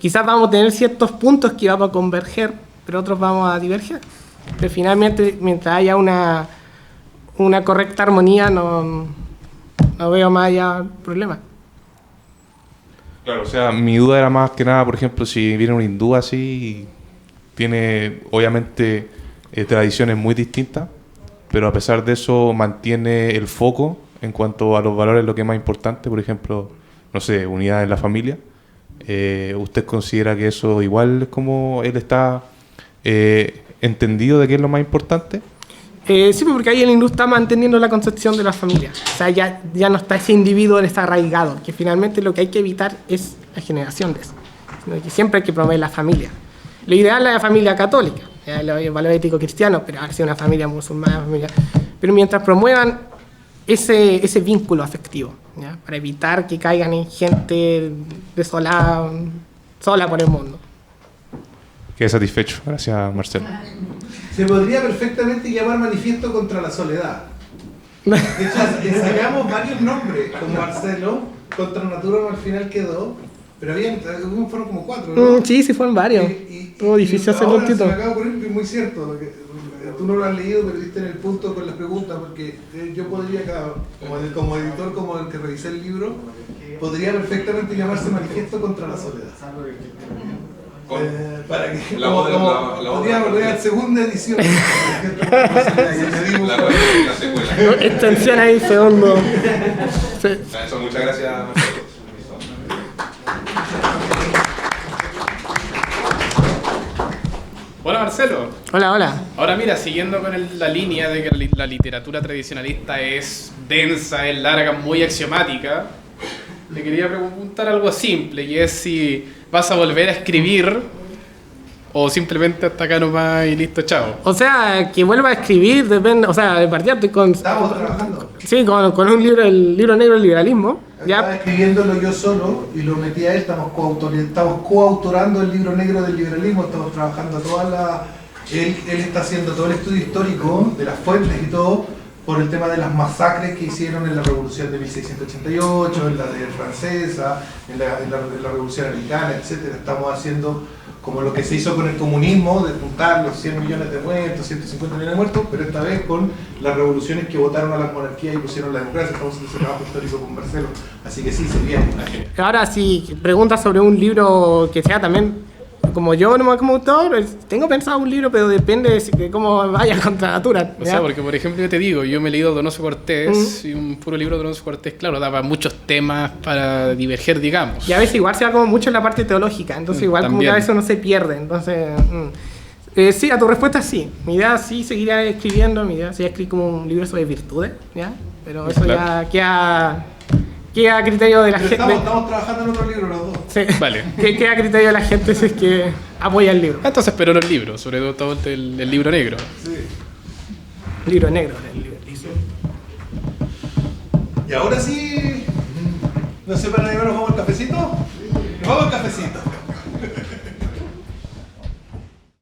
quizás vamos a tener ciertos puntos que vamos a converger, pero otros vamos a diverger. Pero finalmente, mientras haya una correcta armonía, no veo más allá problema. Claro, o sea, mi duda era más que nada, por ejemplo, si viene un hindú así, tiene obviamente tradiciones muy distintas, pero a pesar de eso mantiene el foco en cuanto a los valores, lo que es más importante, por ejemplo, no sé, unidad en la familia. ¿Usted considera que eso igual es como él está entendido de qué es lo más importante? Sí, porque ahí el hindú está manteniendo la concepción de la familia. O sea, ya no está ese individuo desarraigado, que finalmente lo que hay que evitar es la generación de eso. Sino que siempre hay que promover la familia. Lo ideal es la familia católica, el valor ético cristiano, pero ahora sí una familia musulmana, pero mientras promuevan ese vínculo afectivo, ¿ya? Para evitar que caigan en gente desolada, sola por el mundo. Quedé satisfecho, gracias Marcelo. Se podría perfectamente llamar Manifiesto contra la Soledad. De hecho, sacamos varios nombres con Marcelo, Contra Natura al final quedó, pero fueron como 4, ¿no? Sí, fueron varios. Todo difícil hacerlo un título. Se me acaba de ocurrir que es muy cierto, que tú no lo has leído, pero diste en el punto con las preguntas, porque yo podría, como editor, como el que revisé el libro, podría perfectamente llamarse Manifiesto contra la Soledad. Para que podría volver a segunda edición. La secuela. Extensión ahí, segundo. Sí. Eso, muchas gracias. Hola Marcelo. Hola. Ahora mira, siguiendo con la línea de que la literatura tradicionalista es densa, es larga, muy axiomática, te quería preguntar algo simple, y es si vas a volver a escribir o simplemente hasta acá nomás y listo, chao. O sea, que vuelva a escribir, depende, o sea, de partida estoy con... Estamos trabajando. Sí, con un libro, el libro negro del liberalismo. Estaba escribiéndolo yo solo y lo metí a él, estamos coautorando el libro negro del liberalismo, estamos trabajando él está haciendo todo el estudio histórico de las fuentes y todo, por el tema de las masacres que hicieron en la Revolución de 1688, en la de francesa, en la Revolución Americana, etcétera. Estamos haciendo como lo que se hizo con el comunismo, de juntar los 100 millones de muertos, 150 millones de muertos, pero esta vez con las revoluciones que votaron a las monarquías y pusieron la democracia. Estamos haciendo ese trabajo histórico con Marcelo, así que sí, se viene. Ahora, si preguntas sobre un libro que sea también, como yo nomás como autor, tengo pensado un libro, pero depende de cómo vaya contra natura. O sea, porque por ejemplo yo te digo, yo me he leído Donoso Cortés y un puro libro de Donoso Cortés, claro, daba muchos temas para diverger, digamos. Y a veces igual se va como mucho en la parte teológica, entonces igual También. como que a veces uno se pierde, entonces... sí, a tu respuesta sí. Mi idea sí seguiría escribiendo, mi idea sería escribir como un libro sobre virtudes, ¿ya? Pero eso Claro. ya queda a criterio de la gente. Estamos trabajando en otro libro los dos. Sí. Vale. Queda a criterio de la gente si es que apoya el libro. Entonces, pero los libros, sobre todo el libro negro. Libro negro, el libro. Y ahora sí, no sé, para llevarnos vamos